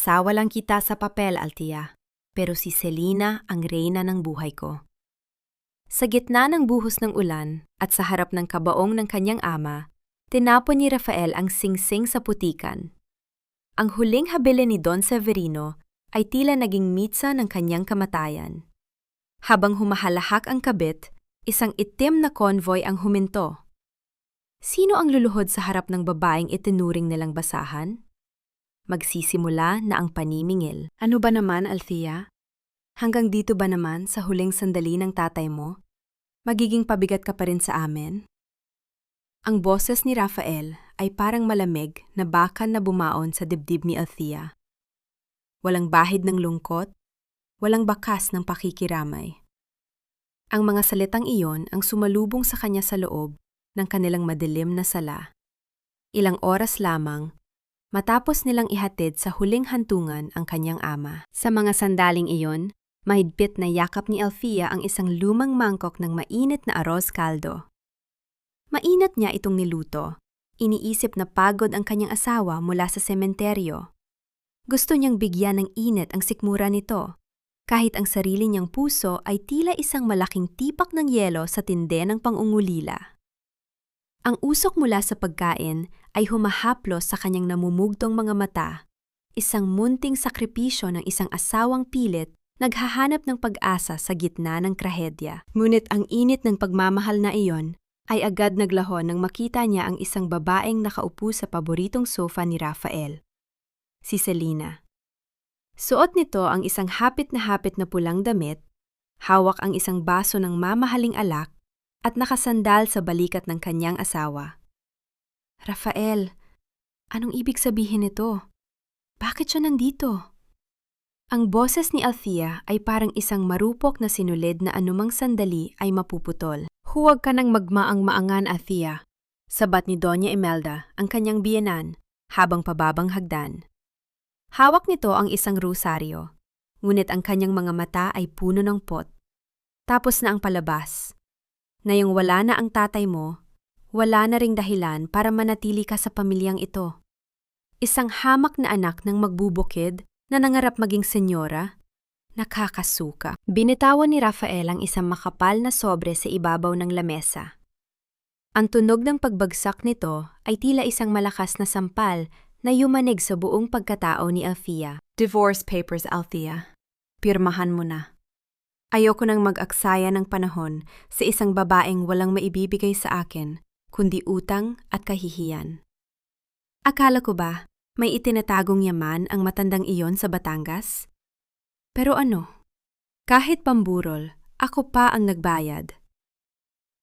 Asawa lang kita sa papel, Althea, pero si Selina ang reyna ng buhay ko. Sa gitna ng buhos ng ulan at sa harap ng kabaong ng kanyang ama, tinapon ni Rafael ang singsing sa putikan. Ang huling habili ni Don Severino ay tila naging mitsa ng kanyang kamatayan. Habang humahalahak ang kabit, isang itim na convoy ang huminto. Sino ang luluhod sa harap ng babaeng itinuring nilang basahan? Magsisimula na ang panimingil. Ano ba naman, Althea? Hanggang dito ba naman sa huling sandali ng tatay mo? Magiging pabigat ka pa rin sa amin? Ang boses ni Rafael ay parang malamig na bakan na bumaon sa dibdib ni Althea. Walang bahid ng lungkot, walang bakas ng pakikiramay. Ang mga salitang iyon ang sumalubong sa kanya sa loob ng kanilang madilim na sala. Ilang oras lamang, matapos nilang ihatid sa huling hantungan ang kanyang ama. Sa mga sandaling iyon, mahigpit na yakap ni Althea ang isang lumang mangkok ng mainit na arroz caldo. Mainat niya itong niluto. Iniisip na pagod ang kanyang asawa mula sa sementeryo. Gusto niyang bigyan ng init ang sikmura nito, kahit ang sarili niyang puso ay tila isang malaking tipak ng yelo sa tinde ng pangungulila. Ang usok mula sa pagkain ay humahaplos sa kanyang namumugtong mga mata, isang munting sakripisyo ng isang asawang pilit naghahanap ng pag-asa sa gitna ng trahedya. Ngunit ang init ng pagmamahal na iyon ay agad naglahon nang makita niya ang isang babaeng nakaupo sa paboritong sofa ni Rafael, si Selina. Suot nito ang isang hapit na pulang damit, hawak ang isang baso ng mamahaling alak, at nakasandal sa balikat ng kanyang asawa. Rafael, anong ibig sabihin nito? Bakit siya nandito? Ang boses ni Althea ay parang isang marupok na sinulid na anumang sandali ay mapuputol. Huwag ka nang magmaang-maangan, Althea, sabat ni Doña Imelda, ang kanyang biyenan, habang pababang hagdan. Hawak nito ang isang rosaryo, ngunit ang kanyang mga mata ay puno ng pot. Tapos na ang palabas. Ngayong wala na ang tatay mo, wala na ring dahilan para manatili ka sa pamilyang ito. Isang hamak na anak ng magbubukid na nangarap maging senyora? Nakakasuka. Binitawan ni Rafael ang isang makapal na sobre sa ibabaw ng lamesa. Ang tunog ng pagbagsak nito ay tila isang malakas na sampal na yumanig sa buong pagkatao ni Althea. Divorce papers, Althea. Pirmahan mo na. Ayoko nang mag-aksaya ng panahon sa isang babaeng walang maibibigay sa akin, kundi utang at kahihiyan. Akala ko ba may itinatagong yaman ang matandang iyon sa Batangas? Pero ano? Kahit pamburol, ako pa ang nagbayad.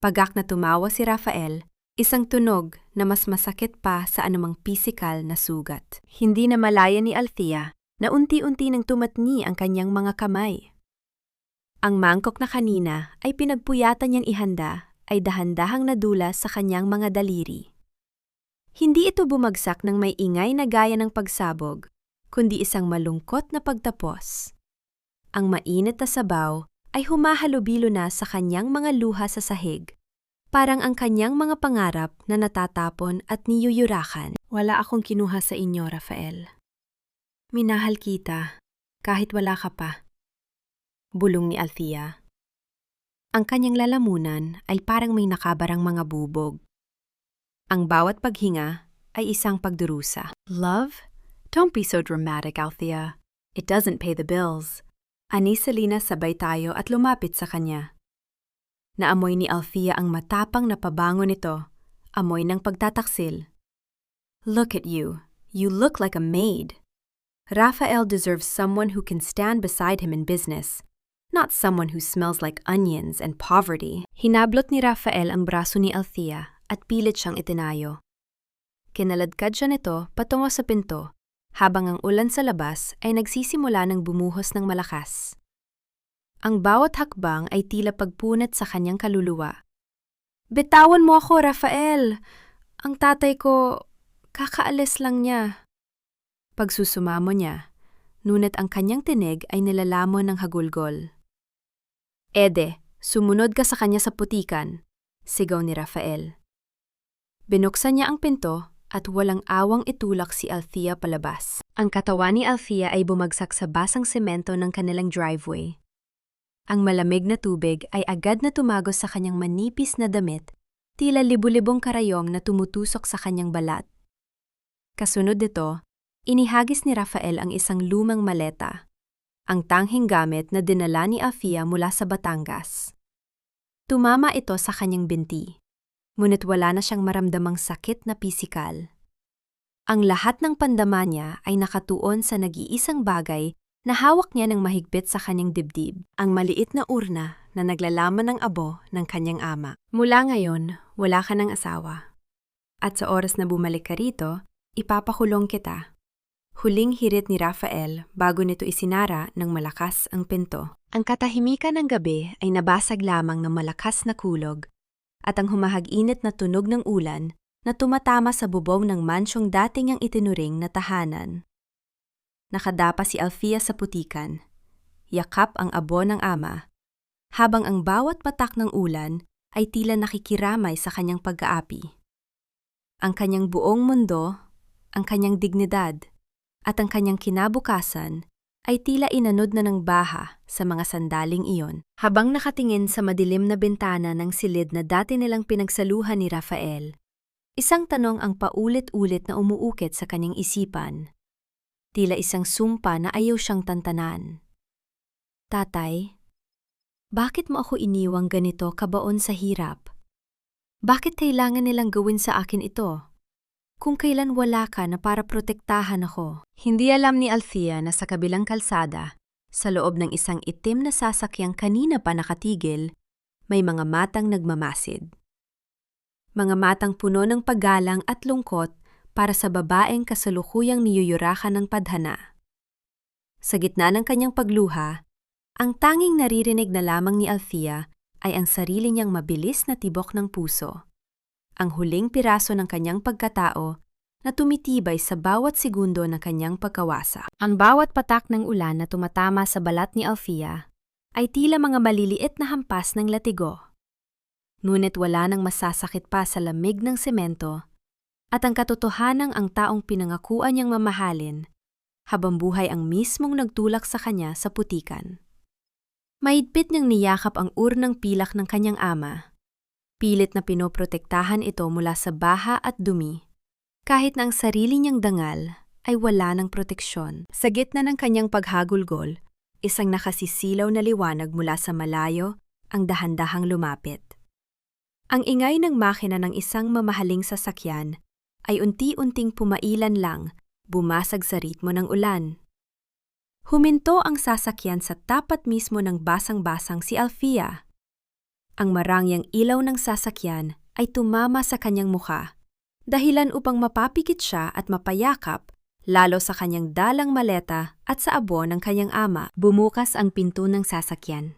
Pagak na tumawa si Rafael, isang tunog na mas masakit pa sa anumang pisikal na sugat. Hindi na malaya ni Althea na unti-unti nang tumatni ang kanyang mga kamay. Ang mangkok na kanina ay pinagpuyatan niyang ihanda ay dahan-dahang nadulas sa kanyang mga daliri. Hindi ito bumagsak ng may ingay na gaya ng pagsabog, kundi isang malungkot na pagtapos. Ang mainit na sabaw ay humahalubilo na sa kanyang mga luha sa sahig, parang ang kanyang mga pangarap na natatapon at niyuyurakan. Wala akong kinuha sa inyo, Rafael. Minahal kita, kahit wala ka pa. Bulong ni Althea. Ang kanyang lalamunan ay parang may nakabarang mga bubog. Ang bawat paghinga ay isang pagdurusa. Love? Don't be so dramatic, Althea. It doesn't pay the bills. Ani Selina sabay tayo at lumapit sa kanya. Naamoy ni Althea ang matapang na pabango nito, amoy ng pagtataksil. Look at you. You look like a maid. Rafael deserves someone who can stand beside him in business, not someone who smells like onions and poverty. Hinablot ni Rafael ang braso ni Althea at pilit siyang itinayo. Kinaladkad siya nito patungo sa pinto, habang ang ulan sa labas ay nagsisimula ng bumuhos ng malakas. Ang bawat hakbang ay tila pagpunat sa kanyang kaluluwa. Bitawan mo ako, Rafael! Ang tatay ko, kakaalis lang niya. Pagsusumamo niya, ngunit ang kanyang tinig ay nilalamon ng hagulgol. Ede, sumunod ka sa kanya sa putikan, sigaw ni Rafael. Binuksan niya ang pinto at walang awang itulak si Althea palabas. Ang katawan ni Althea ay bumagsak sa basang semento ng kanilang driveway. Ang malamig na tubig ay agad na tumagos sa kanyang manipis na damit, tila libu-libong karayom na tumutusok sa kanyang balat. Kasunod nito, inihagis ni Rafael ang isang lumang maleta, ang tanghing gamit na dinala ni Althea mula sa Batangas. Tumama ito sa kanyang binti, ngunit wala na siyang maramdamang sakit na pisikal. Ang lahat ng pandama niya ay nakatuon sa nag-iisang bagay na hawak niya ng mahigpit sa kanyang dibdib, ang maliit na urna na naglalaman ng abo ng kanyang ama. Mula ngayon, wala ka ng asawa. At sa oras na bumalik ka rito, ipapakulong kita. Huling hirit ni Rafael bago nito isinara ng malakas ang pinto. Ang katahimikan ng gabi ay nabasag lamang ng malakas na kulog at ang humahag-init na tunog ng ulan na tumatama sa bubong ng mansyong dating niyang itinuring na tahanan. Nakadapa si Althea sa putikan, yakap ang abo ng ama, habang ang bawat patak ng ulan ay tila nakikiramay sa kanyang pag-aapi. Ang kanyang buong mundo, ang kanyang dignidad, at ang kanyang kinabukasan ay tila inanod na ng baha sa mga sandaling iyon. Habang nakatingin sa madilim na bintana ng silid na dati nilang pinagsaluhan ni Rafael, isang tanong ang paulit-ulit na umuukit sa kanyang isipan. Tila isang sumpa na ayaw siyang tantanan. Tatay, bakit mo ako iniwang ganito kabaon sa hirap? Bakit kailangan nilang gawin sa akin ito? Kung kailan wala ka na para protektahan ako. Hindi alam ni Althea na sa kabilang kalsada, sa loob ng isang itim na sasakyang kanina pa nakatigil, may mga matang nagmamasid. Mga matang puno ng paggalang at lungkot para sa babaeng kasalukuyang niyuyurakan ng padhana. Sa gitna ng kanyang pagluha, ang tanging naririnig na lamang ni Althea ay ang sarili niyang mabilis na tibok ng puso. Ang huling piraso ng kanyang pagkatao na tumitibay sa bawat segundo ng kanyang pagkawasa. Ang bawat patak ng ulan na tumatama sa balat ni Althea ay tila mga maliliit na hampas ng latigo. Ngunit wala nang masasakit pa sa lamig ng semento at ang katotohanang ang taong pinangakuan niyang mamahalin habang buhay ang mismong nagtulak sa kanya sa putikan. Mahigpit niyang niyakap ang urnang pilak ng kanyang ama. Pilit na pinoprotektahan ito mula sa baha at dumi, kahit na ang sarili niyang dangal ay wala ng proteksyon. Sa gitna ng kanyang paghagulgol, isang nakasisilaw na liwanag mula sa malayo ang dahan-dahang lumapit. Ang ingay ng makina ng isang mamahaling sasakyan ay unti-unting pumailan lang, bumasag sa ritmo ng ulan. Huminto ang sasakyan sa tapat mismo ng basang-basang si Althea. Ang marangyang ilaw ng sasakyan ay tumama sa kanyang mukha, dahilan upang mapapikit siya at mapayakap, lalo sa kanyang dalang maleta at sa abo ng kanyang ama. Bumukas ang pinto ng sasakyan.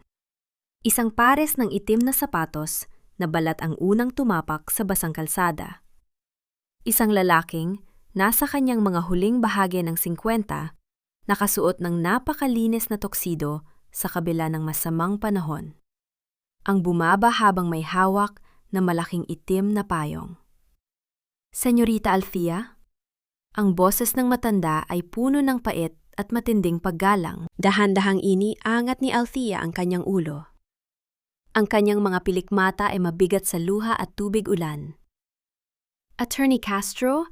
Isang pares ng itim na sapatos na balat ang unang tumapak sa basang kalsada. Isang lalaking, nasa kanyang mga huling bahagi ng 50, nakasuot ng napakalinis na tuxedo sa kabila ng masamang panahon. Ang bumaba habang may hawak na malaking itim na payong. Senyorita Althea? Ang boses ng matanda ay puno ng pait at matinding paggalang. Dahan-dahang iniangat ni Althea ang kanyang ulo. Ang kanyang mga pilikmata ay mabigat sa luha at tubig ulan. Attorney Castro,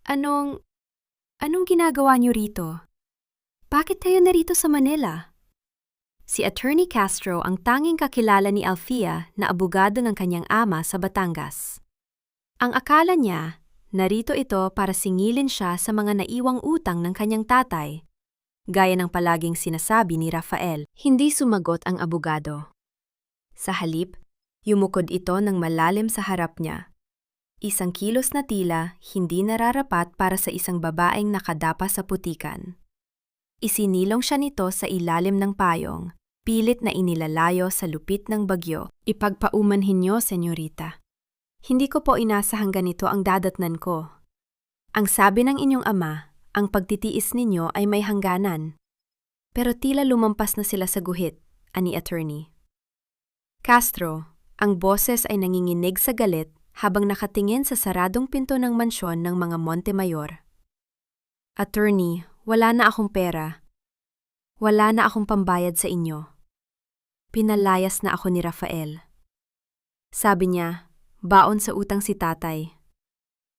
anong ginagawa niyo rito? Bakit kayo narito sa Manila? Si Attorney Castro ang tanging kakilala ni Althea na abogado ng kanyang ama sa Batangas. Ang akala niya, narito ito para singilin siya sa mga naiwang utang ng kanyang tatay. Gaya ng palaging sinasabi ni Rafael, hindi sumagot ang abogado. Sa halip, yumukod ito ng malalim sa harap niya. Isang kilos na tila hindi nararapat para sa isang babaeng nakadapa sa putikan. Isinilong siya nito sa ilalim ng payong, pilit na inilalayo sa lupit ng bagyo. Ipagpaumanhin niyo, senyorita. Hindi ko po inasahang ganito ang dadatnan ko. Ang sabi ng inyong ama, ang pagtitiis ninyo ay may hangganan. Pero tila lumampas na sila sa guhit, ani attorney. Castro, ang boses ay nanginginig sa galit habang nakatingin sa saradong pinto ng mansyon ng mga Montemayor. Attorney, wala na akong pera. Wala na akong pambayad sa inyo. Pinalayas na ako ni Rafael. Sabi niya, baon sa utang si tatay.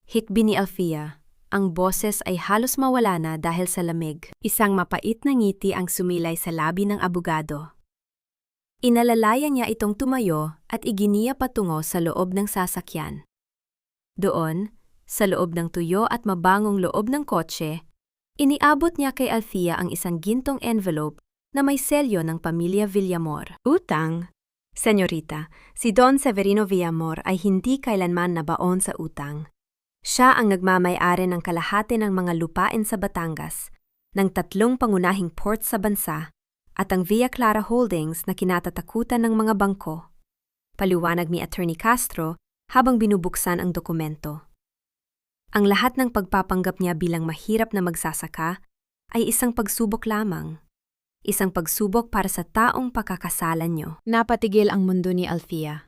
Hikbi ni Alfia, ang boses ay halos mawala na dahil sa lamig. Isang mapait na ngiti ang sumilay sa labi ng abogado. Inalalayan niya itong tumayo at iginiya patungo sa loob ng sasakyan. Doon, sa loob ng tuyo at mabangong loob ng kotse, iniabot niya kay Alfia ang isang gintong envelope na may selyo ng pamilya Villamor. Utang? Senyorita, si Don Severino Villamor ay hindi kailanman nabaon sa utang. Siya ang nagmamay-ari ng kalahati ng mga lupain sa Batangas, ng 3 pangunahing port sa bansa, at ang Villa Clara Holdings na kinatatakutan ng mga bangko. Paliwanag ni Attorney Castro habang binubuksan ang dokumento. Ang lahat ng pagpapanggap niya bilang mahirap na magsasaka ay isang pagsubok lamang. Isang pagsubok para sa taong pagkakasalan niyo. Napatigil ang mundo ni Alfia.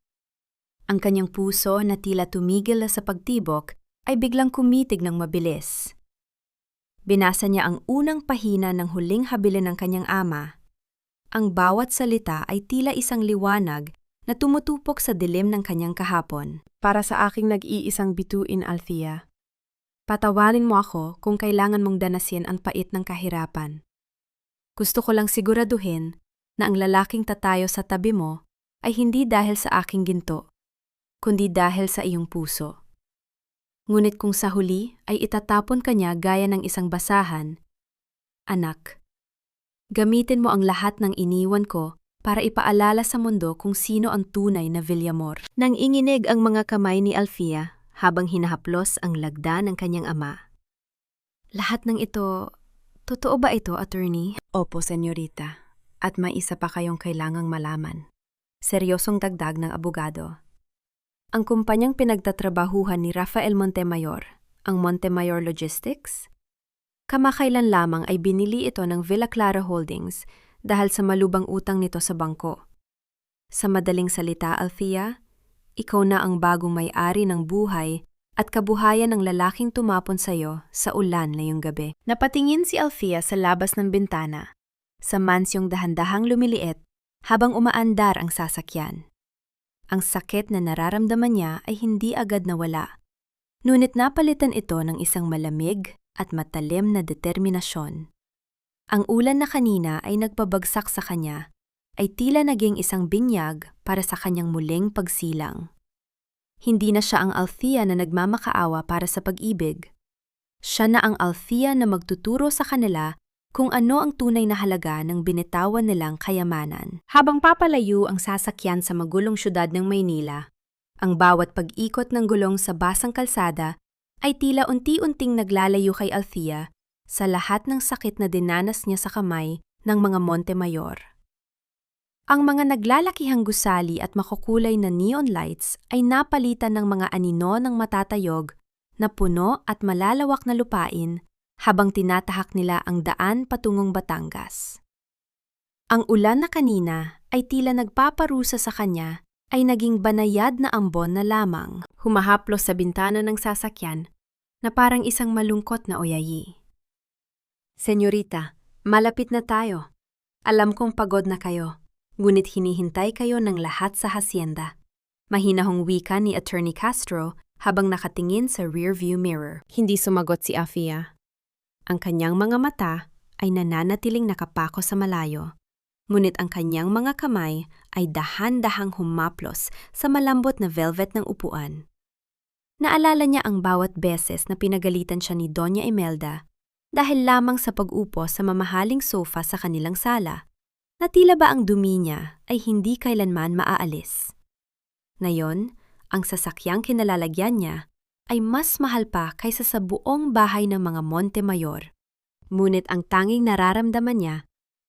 Ang kanyang puso na tila tumigil sa pagtibok ay biglang kumitig ng mabilis. Binasa niya ang unang pahina ng huling habilin ng kanyang ama. Ang bawat salita ay tila isang liwanag na tumutupok sa dilim ng kanyang kahapon. Para sa aking nag-iisang bituin, Alfia. Patawarin mo ako kung kailangan mong danasin ang pait ng kahirapan. Gusto ko lang siguraduhin na ang lalaking tatayo sa tabi mo ay hindi dahil sa aking ginto, kundi dahil sa iyong puso. Ngunit kung sa huli ay itatapon ka niya gaya ng isang basahan, anak, gamitin mo ang lahat ng iniwan ko para ipaalala sa mundo kung sino ang tunay na Villamor. Nang inginig ang mga kamay ni Alfia habang hinahaplos ang lagda ng kanyang ama. Lahat ng ito, totoo ba ito, attorney? Opo, senyorita. At may isa pa kayong kailangang malaman. Seryosong dagdag ng abogado. Ang kumpanyang pinagtatrabahuhan ni Rafael Montemayor, ang Montemayor Logistics, kamakailan lamang ay binili ito ng Villa Clara Holdings dahil sa malubang utang nito sa bangko. Sa madaling salita, Alfia, ikaw na ang bagong may-ari ng buhay at kabuhayan ng lalaking tumapon sa iyo sa ulan ngayong gabi. Napatingin si Alfia sa labas ng bintana, sa mansyong dahan-dahang lumiliit habang umaandar ang sasakyan. Ang sakit na nararamdaman niya ay hindi agad nawala. Ngunit napalitan ito ng isang malamig at matalim na determinasyon. Ang ulan na kanina ay nagpabagsak sa kanya ay tila naging isang binyag para sa kanyang muling pagsilang. Hindi na siya ang Alfia na nagmamakaawa para sa pag-ibig. Siya na ang Alfia na magtuturo sa kanila kung ano ang tunay na halaga ng binitawan nilang kayamanan. Habang papalayo ang sasakyan sa magulong syudad ng Maynila, ang bawat pag-ikot ng gulong sa basang kalsada ay tila unti-unting naglalayo kay Alfia sa lahat ng sakit na dinanas niya sa kamay ng mga Montemayor. Ang mga naglalakihang gusali at makukulay na neon lights ay napalitan ng mga anino ng matatayog na puno at malalawak na lupain habang tinatahak nila ang daan patungong Batangas. Ang ulan na kanina ay tila nagpaparusa sa kanya ay naging banayad na ambon na lamang, humahaplos sa bintana ng sasakyan na parang isang malungkot na oyayi. Senyorita, malapit na tayo. Alam kong pagod na kayo, ngunit hinihintay kayo ng lahat sa hacienda. Mahinahong wika ni Attorney Castro habang nakatingin sa rearview mirror. Hindi sumagot si Alfia. Ang kanyang mga mata ay nananatiling nakapako sa malayo, ngunit ang kanyang mga kamay ay dahan-dahang humaplos sa malambot na velvet ng upuan. Naalala niya ang bawat beses na pinagalitan siya ni Doña Imelda dahil lamang sa pag-upo sa mamahaling sofa sa kanilang sala, na tila ba ang dumi niya ay hindi kailanman maaalis. Ngayon, ang sasakyang kinalalagyan niya ay mas mahal pa kaysa sa buong bahay ng mga Montemayor. Ngunit ang tanging nararamdaman niya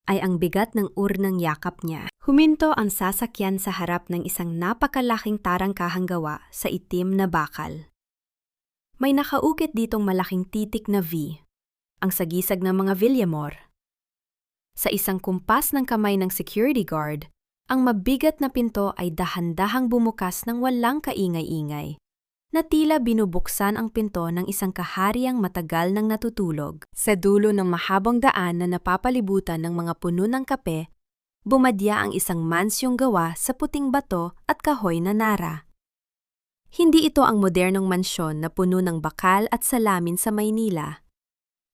ay ang bigat ng urnang yakap niya. Huminto ang sasakyan sa harap ng isang napakalaking tarangkahang gawa sa itim na bakal. May nakaukit ditong malaking titik na V, ang sagisag ng mga Villamor. Sa isang kumpas ng kamay ng security guard, ang mabigat na pinto ay dahan-dahang bumukas ng walang kaingay-ingay. na tila binubuksan ang pinto ng isang kahariang matagal nang natutulog. Sa dulo ng mahabang daan na napapalibutan ng mga puno ng kape, bumadya ang isang mansyong gawa sa puting bato at kahoy na nara. Hindi ito ang modernong mansyon na puno ng bakal at salamin sa Maynila.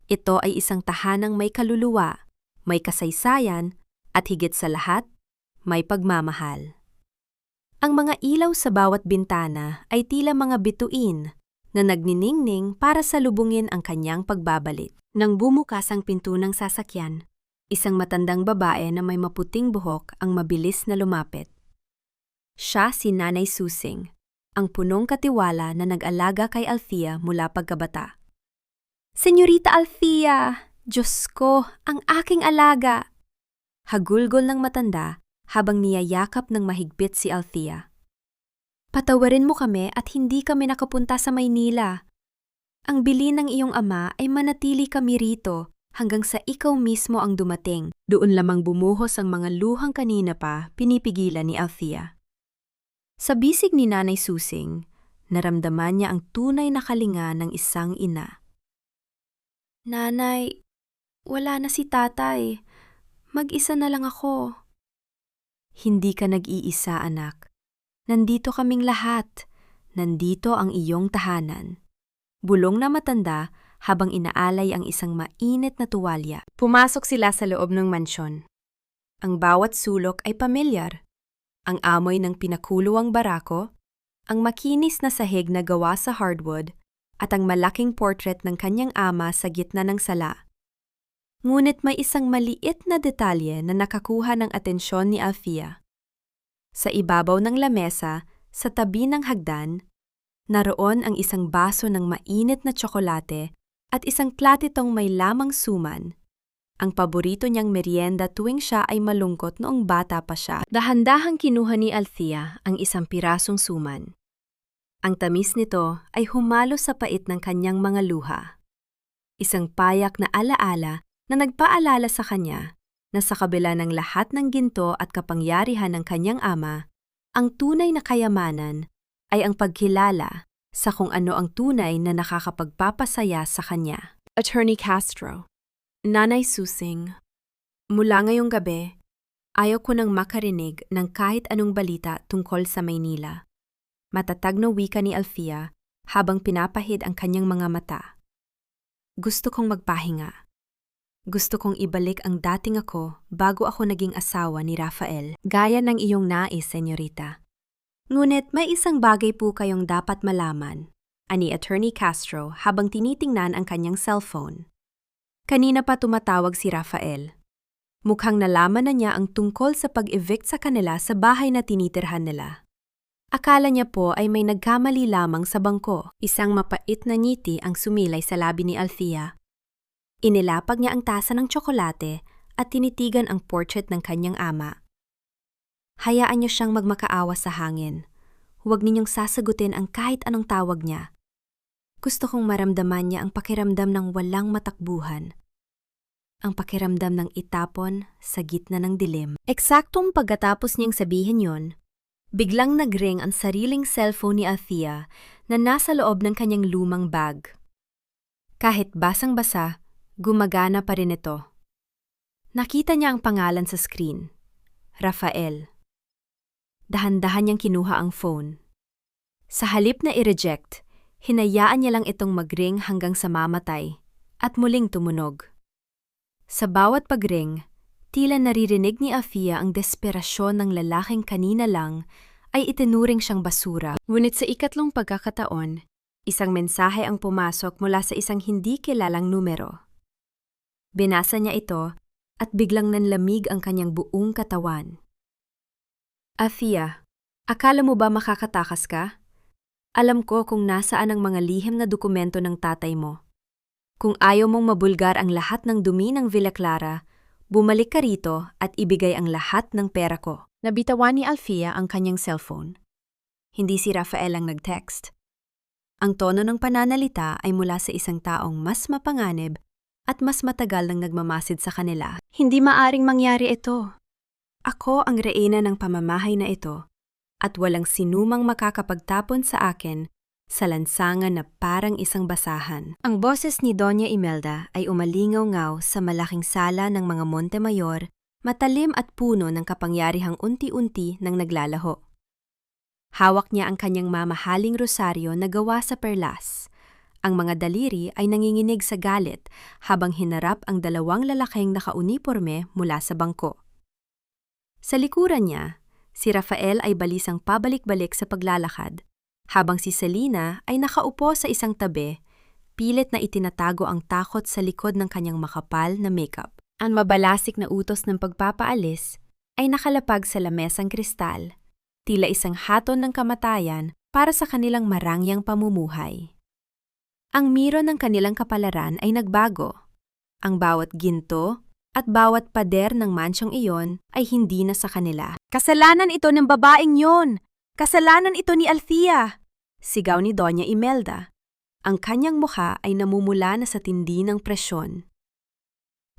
Ito ay isang tahanang may kaluluwa, may kasaysayan, at higit sa lahat, may pagmamahal. Ang mga ilaw sa bawat bintana ay tila mga bituin na nagniningning para salubungin ang kanyang pagbabalik. Nang bumukas ang pinto ng sasakyan, isang matandang babae na may maputing buhok ang mabilis na lumapit. Siya si Nanay Susing, ang punong katiwala na nag-alaga kay Althea mula pagkabata. "Senyorita Althea! Diyos ko, ang aking alaga!" Hagulgol ng matanda habang niyayakap ng mahigpit si Althea. "Patawarin mo kami at hindi kami nakapunta sa Maynila. Ang bilin ng iyong ama ay manatili kami rito hanggang sa ikaw mismo ang dumating." Doon lamang bumuhos ang mga luhang kanina pa pinipigilan ni Althea. Sa bisig ni Nanay Susing, naramdaman niya ang tunay na kalinga ng isang ina. "Nanay, wala na si tatay. Mag-isa na lang ako." "Hindi ka nag-iisa, anak. Nandito kaming lahat. Nandito ang iyong tahanan." Bulong na matanda habang inaalay ang isang mainit na tuwalya. Pumasok sila sa loob ng mansyon. Ang bawat sulok ay pamilyar. Ang amoy ng pinakuluang barako, ang makinis na sahig na gawa sa hardwood, at ang malaking portrait ng kanyang ama sa gitna ng sala. Ngunit may isang maliit na detalye na nakakuha ng atensyon ni Althea. Sa ibabaw ng lamesa, sa tabi ng hagdan, naroon ang isang baso ng mainit na tsokolate at isang platitong may lamang suman. Ang paborito niyang merienda tuwing siya ay malungkot noong bata pa siya. Dahan-dahang kinuha ni Althea ang isang pirasong suman. Ang tamis nito ay humalo sa pait ng kanyang mga luha. Isang payak na alaala na nagpaalala sa kanya na sa kabila ng lahat ng ginto at kapangyarihan ng kanyang ama, ang tunay na kayamanan ay ang pagkilala sa kung ano ang tunay na nakakapagpapasaya sa kanya. Attorney Castro. "Nanay Susing, mula ngayong gabi, ayaw ko nang makarinig ng kahit anong balita tungkol sa Maynila." Matatag na wika ni Althea habang pinapahid ang kanyang mga mata. "Gusto kong magpahinga. Gusto kong ibalik ang dating ako bago ako naging asawa ni Rafael. Gaya ng iyong nais, senyorita. Ngunit may isang bagay po kayong dapat malaman," ani Attorney Castro habang tinitingnan ang kanyang cellphone. Kanina pa tumatawag si Rafael. Mukhang nalaman na niya ang tungkol sa pag-evict sa kanila sa bahay na tinitirhan nila. Akala niya po ay may nagkamali lamang sa bangko. Isang mapait na ngiti ang sumilay sa labi ni Althea. Inilapag niya ang tasa ng tsokolate at tinitigan ang portrait ng kanyang ama. "Hayaan niyo siyang magmakaawa sa hangin. Huwag ninyong sasagutin ang kahit anong tawag niya. Gusto kong maramdaman niya ang pakiramdam ng walang matakbuhan. Ang pakiramdam ng itapon sa gitna ng dilim." Eksaktong pagkatapos niyang sabihin yon, biglang nagring ang sariling cellphone ni Althea na nasa loob ng kanyang lumang bag. Kahit basang-basa, gumagana pa rin ito. Nakita niya ang pangalan sa screen. Rafael. Dahan-dahan niyang kinuha ang phone. Sa halip na i-reject, hinayaan niya lang itong magring hanggang sa mamatay at muling tumunog. Sa bawat pagring, tila naririnig ni Althea ang desperasyon ng lalaking kanina lang ay itinuring siyang basura. Ngunit sa ikatlong pagkakataon, isang mensahe ang pumasok mula sa isang hindi kilalang numero. Binasa niya ito at biglang nanlamig ang kanyang buong katawan. "Althea, akala mo ba makakatakas ka? Alam ko kung nasaan ang mga lihim na dokumento ng tatay mo. Kung ayaw mong mabulgar ang lahat ng dumi ng Villa Clara, bumalik ka rito at ibigay ang lahat ng pera ko." Nabitawan ni Althea ang kanyang cellphone. Hindi si Rafael ang nag-text. Ang tono ng pananalita ay mula sa isang taong mas mapanganib at mas matagal nang nagmamasid sa kanila. "Hindi maaring mangyari ito. Ako ang reyna ng pamamahay na ito at walang sinumang makakapagtapon sa akin sa lansangan na parang isang basahan. Ang boses ni Doña Imelda ay umalingaw-ngaw sa malaking sala ng mga Montemayor, matalim at puno ng kapangyarihang unti-unti nang naglalaho. Hawak niya ang kanyang mamahaling rosaryo na gawa sa perlas. Ang mga daliri ay nanginginig sa galit habang hinarap ang dalawang lalaking nakauniporme mula sa bangko. Sa likuran niya, si Rafael ay balisang pabalik-balik sa paglalakad, habang si Selena ay nakaupo sa isang tabi, pilit na itinatago ang takot sa likod ng kanyang makapal na makeup. Ang mabalasik na utos ng pagpapaalis ay nakalapag sa lamesang kristal, tila isang haton ng kamatayan para sa kanilang marangyang pamumuhay. Ang miro ng kanilang kapalaran ay nagbago. Ang bawat ginto at bawat pader ng mansyong iyon ay hindi na sa kanila. "Kasalanan ito ng babaeng yon! Kasalanan ito ni Althea!" Sigaw ni Doña Imelda. Ang kanyang mukha ay namumula na sa tindi ng presyon.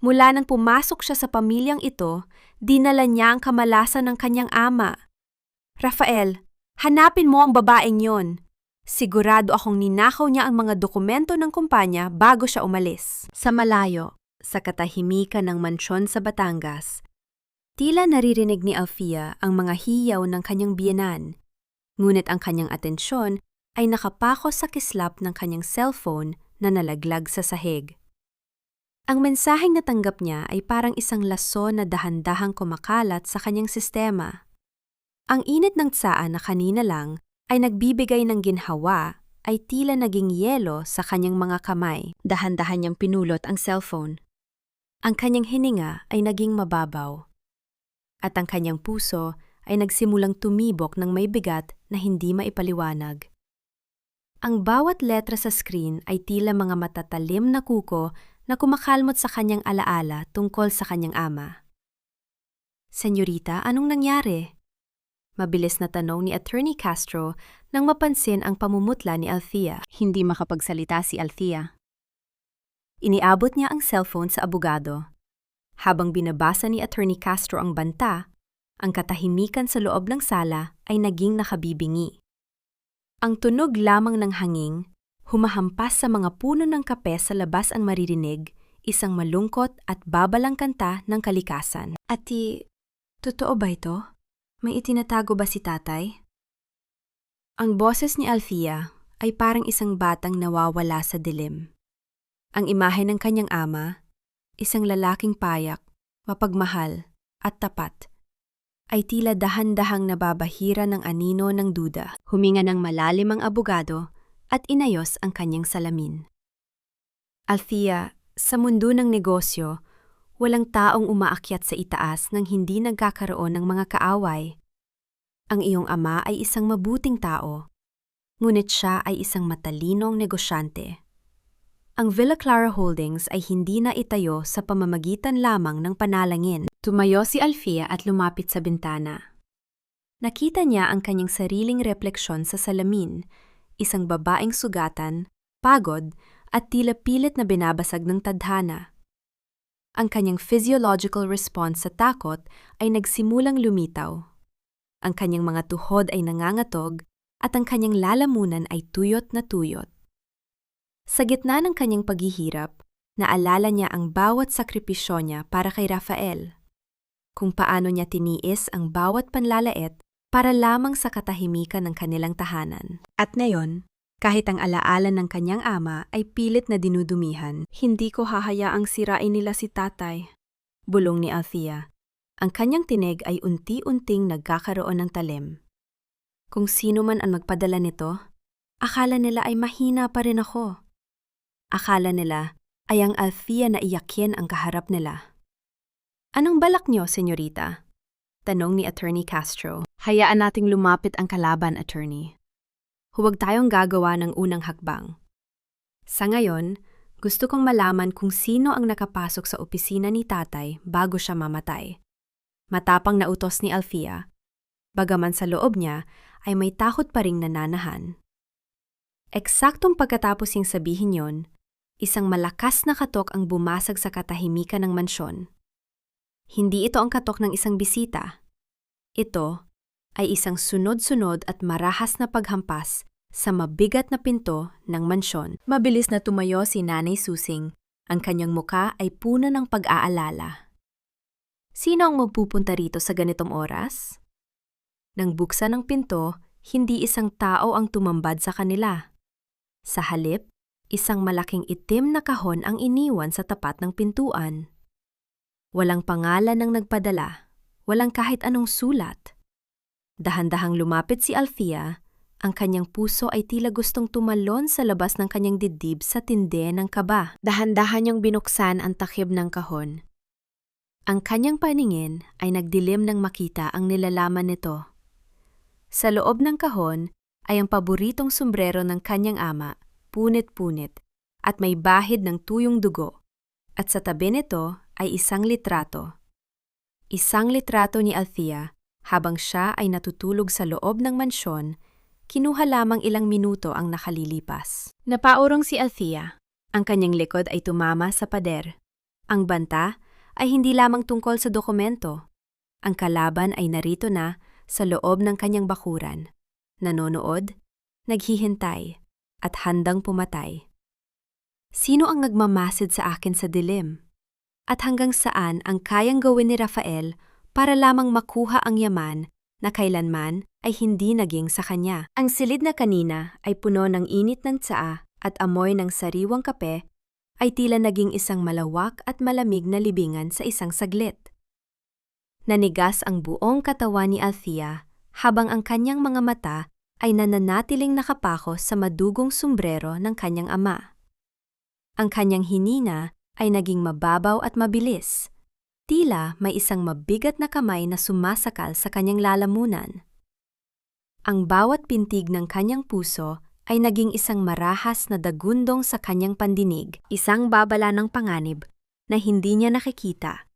Mula nang pumasok siya sa pamilyang ito, dinala niya ang kamalasan ng kanyang ama. "Rafael, hanapin mo ang babaeng yon. Sigurado akong ninakaw niya ang mga dokumento ng kumpanya bago siya umalis." Sa malayo, sa katahimikan ng mansyon sa Batangas, tila naririnig ni Althea ang mga hiyaw ng kanyang biyenan, ngunit ang kanyang atensyon ay nakapako sa kislap ng kanyang cellphone na nalaglag sa sahig. Ang mensaheng natanggap niya ay parang isang laso na dahan-dahang kumakalat sa kanyang sistema. Ang init ng tsaan na kanina lang ay nagbibigay ng ginhawa ay tila naging yelo sa kanyang mga kamay. Dahan-dahan niyang pinulot ang cellphone. Ang kanyang hininga ay naging mababaw. At ang kanyang puso ay nagsimulang tumibok ng may bigat na hindi maipaliwanag. Ang bawat letra sa screen ay tila mga matatalim na kuko na kumakalmot sa kanyang alaala tungkol sa kanyang ama. "Senyorita, anong nangyari?" Mabilis na tanong ni Attorney Castro nang mapansin ang pamumutla ni Althea. Hindi makapagsalita si Althea. Iniabot niya ang cellphone sa abogado. Habang binabasa ni Attorney Castro ang banta, ang katahimikan sa loob ng sala ay naging nakabibingi. Ang tunog lamang ng hangin, humahampas sa mga puno ng kape sa labas ang maririnig, isang malungkot at babalang kanta ng kalikasan. "Ati, totoo ba ito? May itinatago ba si tatay?" Ang boses ni Althea ay parang isang batang nawawala sa dilim. Ang imahe ng kanyang ama, isang lalaking payak, mapagmahal at tapat, ay tila dahan-dahang nababahira ng anino ng duda. Huminga ng malalim ang abogado at inayos ang kanyang salamin. "Althea, sa mundo ng negosyo, walang taong umaakyat sa itaas nang hindi nagkakaroon ng mga kaaway. Ang iyong ama ay isang mabuting tao, ngunit siya ay isang matalinong negosyante. Ang Villa Clara Holdings ay hindi na itayo sa pamamagitan lamang ng panalangin." Tumayo si Althea at lumapit sa bintana. Nakita niya ang kanyang sariling refleksyon sa salamin, isang babaeng sugatan, pagod, at tila pilit na binabasag ng tadhana. Ang kanyang physiological response sa takot ay nagsimulang lumitaw. Ang kanyang mga tuhod ay nangangatog at ang kanyang lalamunan ay tuyot na tuyot. Sa gitna ng kanyang paghihirap, naalala niya ang bawat sakripisyo niya para kay Rafael. Kung paano niya tiniis ang bawat panlalait para lamang sa katahimikan ng kanilang tahanan. At ngayon, kahit ang alaala ng kanyang ama ay pilit na dinudumihan, "Hindi ko hahayaang sirain nila si tatay," bulong ni Althea. Ang kanyang tinig ay unti-unting nagkakaroon ng talim. Kung sino man ang magpadala nito, akala nila ay mahina pa rin ako. Akala nila ay ang Althea na iyakin ang kaharap nila. "Anong balak niyo, senyorita?" tanong ni Attorney Castro. "Hayaan nating lumapit ang kalaban, attorney. Huwag tayong gagawa ng unang hakbang. Sa ngayon, gusto kong malaman kung sino ang nakapasok sa opisina ni tatay bago siya mamatay." Matapang na utos ni Althea, bagaman sa loob niya ay may takot pa ring nananahan. Eksaktong pagkatapos niyang sabihin yon, isang malakas na katok ang bumasag sa katahimikan ng mansyon. Hindi ito ang katok ng isang bisita. Ito ay isang sunod-sunod at marahas na paghampas sa mabigat na pinto ng mansyon. Mabilis na tumayo si Nanay Susing. Ang kanyang muka ay puno ng pag-aalala. Sino ang magpupunta rito sa ganitong oras? Nang buksan ng pinto, hindi isang tao ang tumambad sa kanila. Sa halip, isang malaking itim na kahon ang iniwan sa tapat ng pintuan. Walang pangalan ng nagpadala, walang kahit anong sulat. Dahan-dahang lumapit si Althea, ang kanyang puso ay tila gustong tumalon sa labas ng kanyang dibdib sa tindi ng kaba. Dahan-dahan niyang binuksan ang takip ng kahon. Ang kanyang paningin ay nagdilim nang makita ang nilalaman nito. Sa loob ng kahon ay ang paboritong sombrero ng kanyang ama, punit-punit, at may bahid ng tuyong dugo. At sa tabi nito ay isang litrato. Isang litrato ni Althea habang siya ay natutulog sa loob ng mansyon. Kinuha lamang ilang minuto ang nakalilipas. Napaurong si Althea. Ang kanyang likod ay tumama sa pader. Ang banta ay hindi lamang tungkol sa dokumento. Ang kalaban ay narito na sa loob ng kanyang bakuran. Nanonood, naghihintay, at handang pumatay. Sino ang nagmamasid sa akin sa dilim? At hanggang saan ang kayang gawin ni Rafael para lamang makuha ang yaman na kailanman ay hindi naging sa kanya. Ang silid na kanina ay puno ng init ng tsaa at amoy ng sariwang kape ay tila naging isang malawak at malamig na libingan sa isang saglit. Nanigas ang buong katawan ni Althea habang ang kanyang mga mata ay nananatiling nakapako sa madugong sombrero ng kanyang ama. Ang kanyang hinina ay naging mababaw at mabilis. Tila may isang mabigat na kamay na sumasakal sa kanyang lalamunan. Ang bawat pintig ng kanyang puso ay naging isang marahas na dagundong sa kanyang pandinig, isang babala ng panganib na hindi niya nakikita,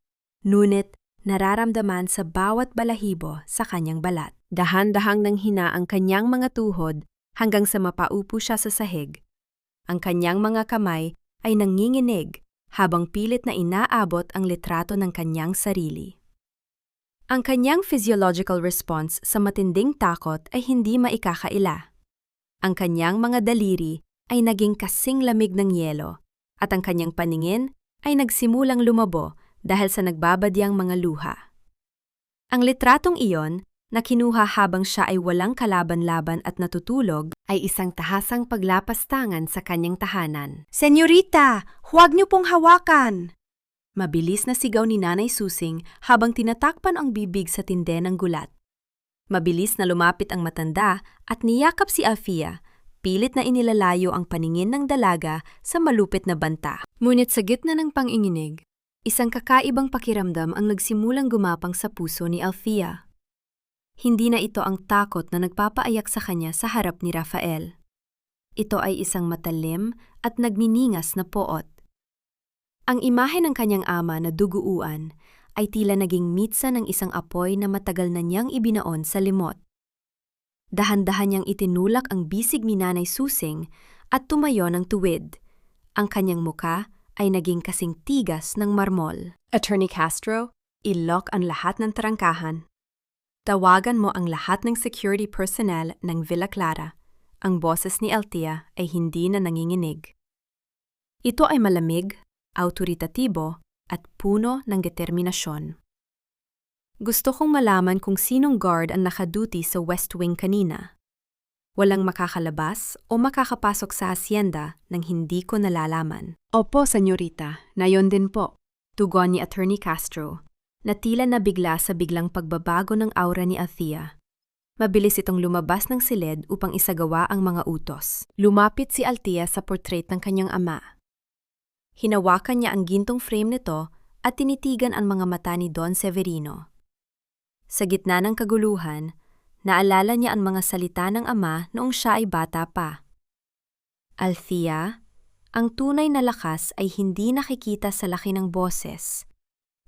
ngunit nararamdaman sa bawat balahibo sa kanyang balat. Dahan-dahang nang hina ang kanyang mga tuhod hanggang sa mapaupo siya sa sahig. Ang kanyang mga kamay ay nanginginig habang pilit na inaabot ang litrato ng kanyang sarili. Ang kanyang physiological response sa matinding takot ay hindi maikakaila. Ang kanyang mga daliri ay naging kasing lamig ng yelo at ang kanyang paningin ay nagsimulang lumabo dahil sa nagbabadyang mga luha. Ang litratong iyon, na kinuha habang siya ay walang kalaban-laban at natutulog, ay isang tahasang paglapastangan sa kanyang tahanan. "Senyorita, huwag niyo pong hawakan!" Mabilis na sigaw ni Nanay Susing habang tinatakpan ang bibig sa tinde ng gulat. Mabilis na lumapit ang matanda at niyakap si Althea, pilit na inilalayo ang paningin ng dalaga sa malupit na banta. Ngunit sa gitna ng panginginig, isang kakaibang pakiramdam ang nagsimulang gumapang sa puso ni Althea. Hindi na ito ang takot na nagpapaayak sa kanya sa harap ni Rafael. Ito ay isang matalim at nagniningas na poot. Ang imahe ng kanyang ama na duguan ay tila naging mitsa ng isang apoy na matagal na niyang ibinaon sa limot. Dahan-dahan niyang itinulak ang bisig ni Nanay Susing at tumayo ng tuwid. Ang kanyang muka ay naging kasing tigas ng marmol. "Attorney Castro, i-lock ang lahat ng tarangkahan. Tawagan mo ang lahat ng security personnel ng Villa Clara. Ang boses ni Althea ay hindi na nanginginig. Ito ay malamig, autoritatibo, at puno ng determinasyon. Gusto kong malaman kung sinong guard ang nakaduty sa West Wing kanina. Walang makakalabas o makakapasok sa hacienda nang hindi ko nalalaman." "Opo, senyorita, nayon din po," tugon ni Attorney Castro, na tila nabigla sa biglang pagbabago ng aura ni Althea. Mabilis itong lumabas ng silid upang isagawa ang mga utos. Lumapit si Althea sa portrait ng kanyang ama. Hinawakan niya ang gintong frame nito at tinitigan ang mga mata ni Don Severino. Sa gitna ng kaguluhan, naalala niya ang mga salita ng ama noong siya ay bata pa. "Althea, ang tunay na lakas ay hindi nakikita sa laki ng boses,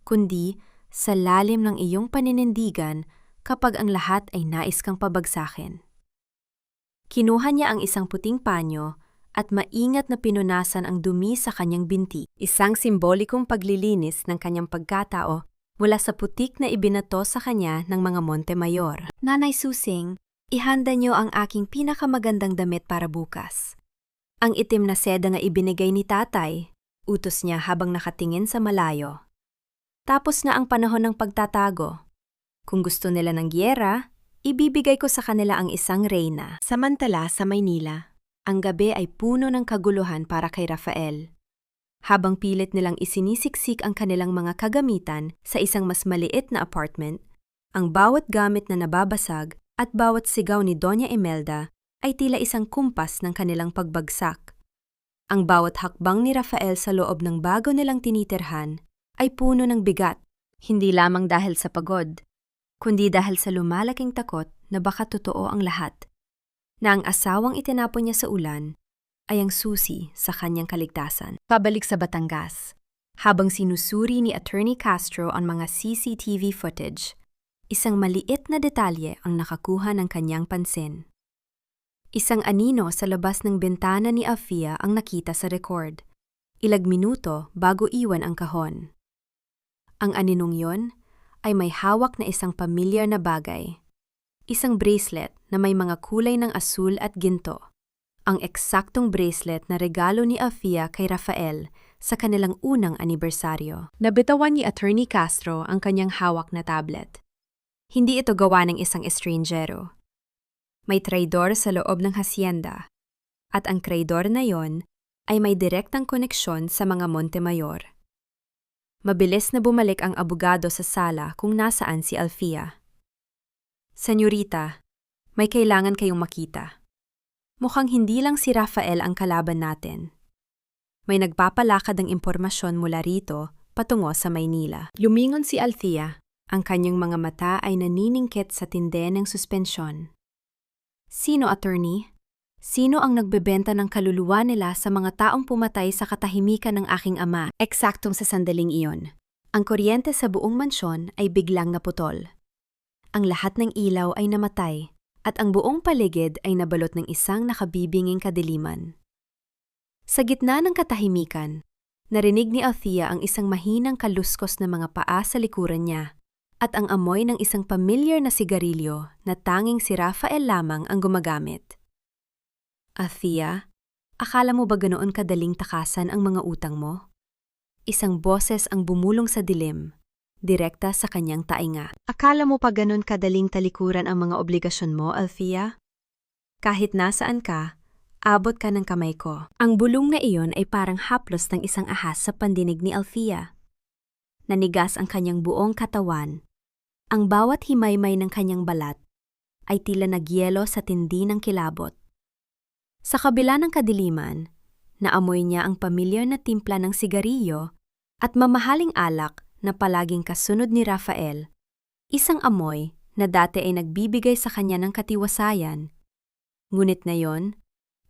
kundi sa lalim ng iyong paninindigan kapag ang lahat ay nais kang pabagsakin." Kinuha niya ang isang puting panyo at maingat na pinunasan ang dumi sa kanyang binti, isang simbolikong paglilinis ng kanyang pagkatao mula sa putik na ibinato sa kanya ng mga Montemayor. "Nanay Susing, Ihanda niyo ang aking pinakamagandang damit para bukas. Ang itim na seda nga ibinigay ni tatay, utos niya habang nakatingin sa malayo. Tapos na ang panahon ng pagtatago. Kung gusto nila ng giyera, ibibigay ko sa kanila ang isang reyna. Samantala sa Maynila, ang gabi ay puno ng kaguluhan para kay Rafael. Habang pilit nilang isinisiksik ang kanilang mga kagamitan sa isang mas maliit na apartment, ang bawat gamit na nababasag at bawat sigaw ni Doña Imelda ay tila isang kumpas ng kanilang pagbagsak. Ang bawat hakbang ni Rafael sa loob ng bago nilang tinitirhan ay puno ng bigat, hindi lamang dahil sa pagod, kundi dahil sa lumalaking takot na baka totoo ang lahat, na ang asawang itinapon niya sa ulan ay ang susi sa kanyang kaligtasan. Pabalik sa Batangas, habang sinusuri ni Attorney Castro ang mga CCTV footage, isang maliit na detalye ang nakakuha ng kanyang pansin. Isang anino sa labas ng bintana ni Afia ang nakita sa record, ilang minuto bago iwan ang kahon. Ang aninong yon ay may hawak na isang pamilyar na bagay, isang bracelet na may mga kulay ng asul at ginto, ang eksaktong bracelet na regalo ni Afia kay Rafael sa kanilang unang anibersaryo. Nabitawan ni Attorney Castro ang kanyang hawak na tablet. Hindi ito gawa ng isang estranjero. May traidor sa loob ng hacienda, at ang traidor na yon ay may direktang koneksyon sa mga Montemayor. Mabilis na bumalik ang abogado sa sala kung nasaan si Alfia. Senyorita, may kailangan kayong makita. Mukhang hindi lang si Rafael ang kalaban natin. May nagpapalakad ng impormasyon mula rito patungo sa Maynila. Lumingon si Alfia. Ang kanyang mga mata ay naniningkit sa tinde ng suspensyon. Sino, attorney? Sino ang nagbebenta ng kaluluwa nila sa mga taong pumatay sa katahimikan ng aking ama? Eksaktong sa sandaling iyon. Ang kuryente sa buong mansyon ay biglang naputol. Ang lahat ng ilaw ay namatay at ang buong paligid ay nabalot ng isang nakabibinging kadiliman. Sa gitna ng katahimikan, narinig ni Althea ang isang mahinang kaluskos na mga paa sa likuran niya at ang amoy ng isang pamilyar na sigarilyo na tanging si Rafael lamang ang gumagamit. Althea, akala mo ba ganoon kadaling takasan ang mga utang mo? Isang boses ang bumulong sa dilim, direkta sa kanyang tainga. Akala mo pa ganoon kadaling talikuran ang mga obligasyon mo, Althea? Kahit nasaan ka, abot ka ng kamay ko. Ang bulong na iyon ay parang haplos ng isang ahas sa pandinig ni Althea. Nanigas ang kanyang buong katawan. Ang bawat himaymay ng kanyang balat ay tila nagyelo sa tindi ng kilabot. Sa kabila ng kadiliman, naamoy niya ang pamilyar na timpla ng sigarilyo at mamahaling alak na palaging kasunod ni Rafael, isang amoy na dati ay nagbibigay sa kanya ng katiwasayan. Ngunit ngayon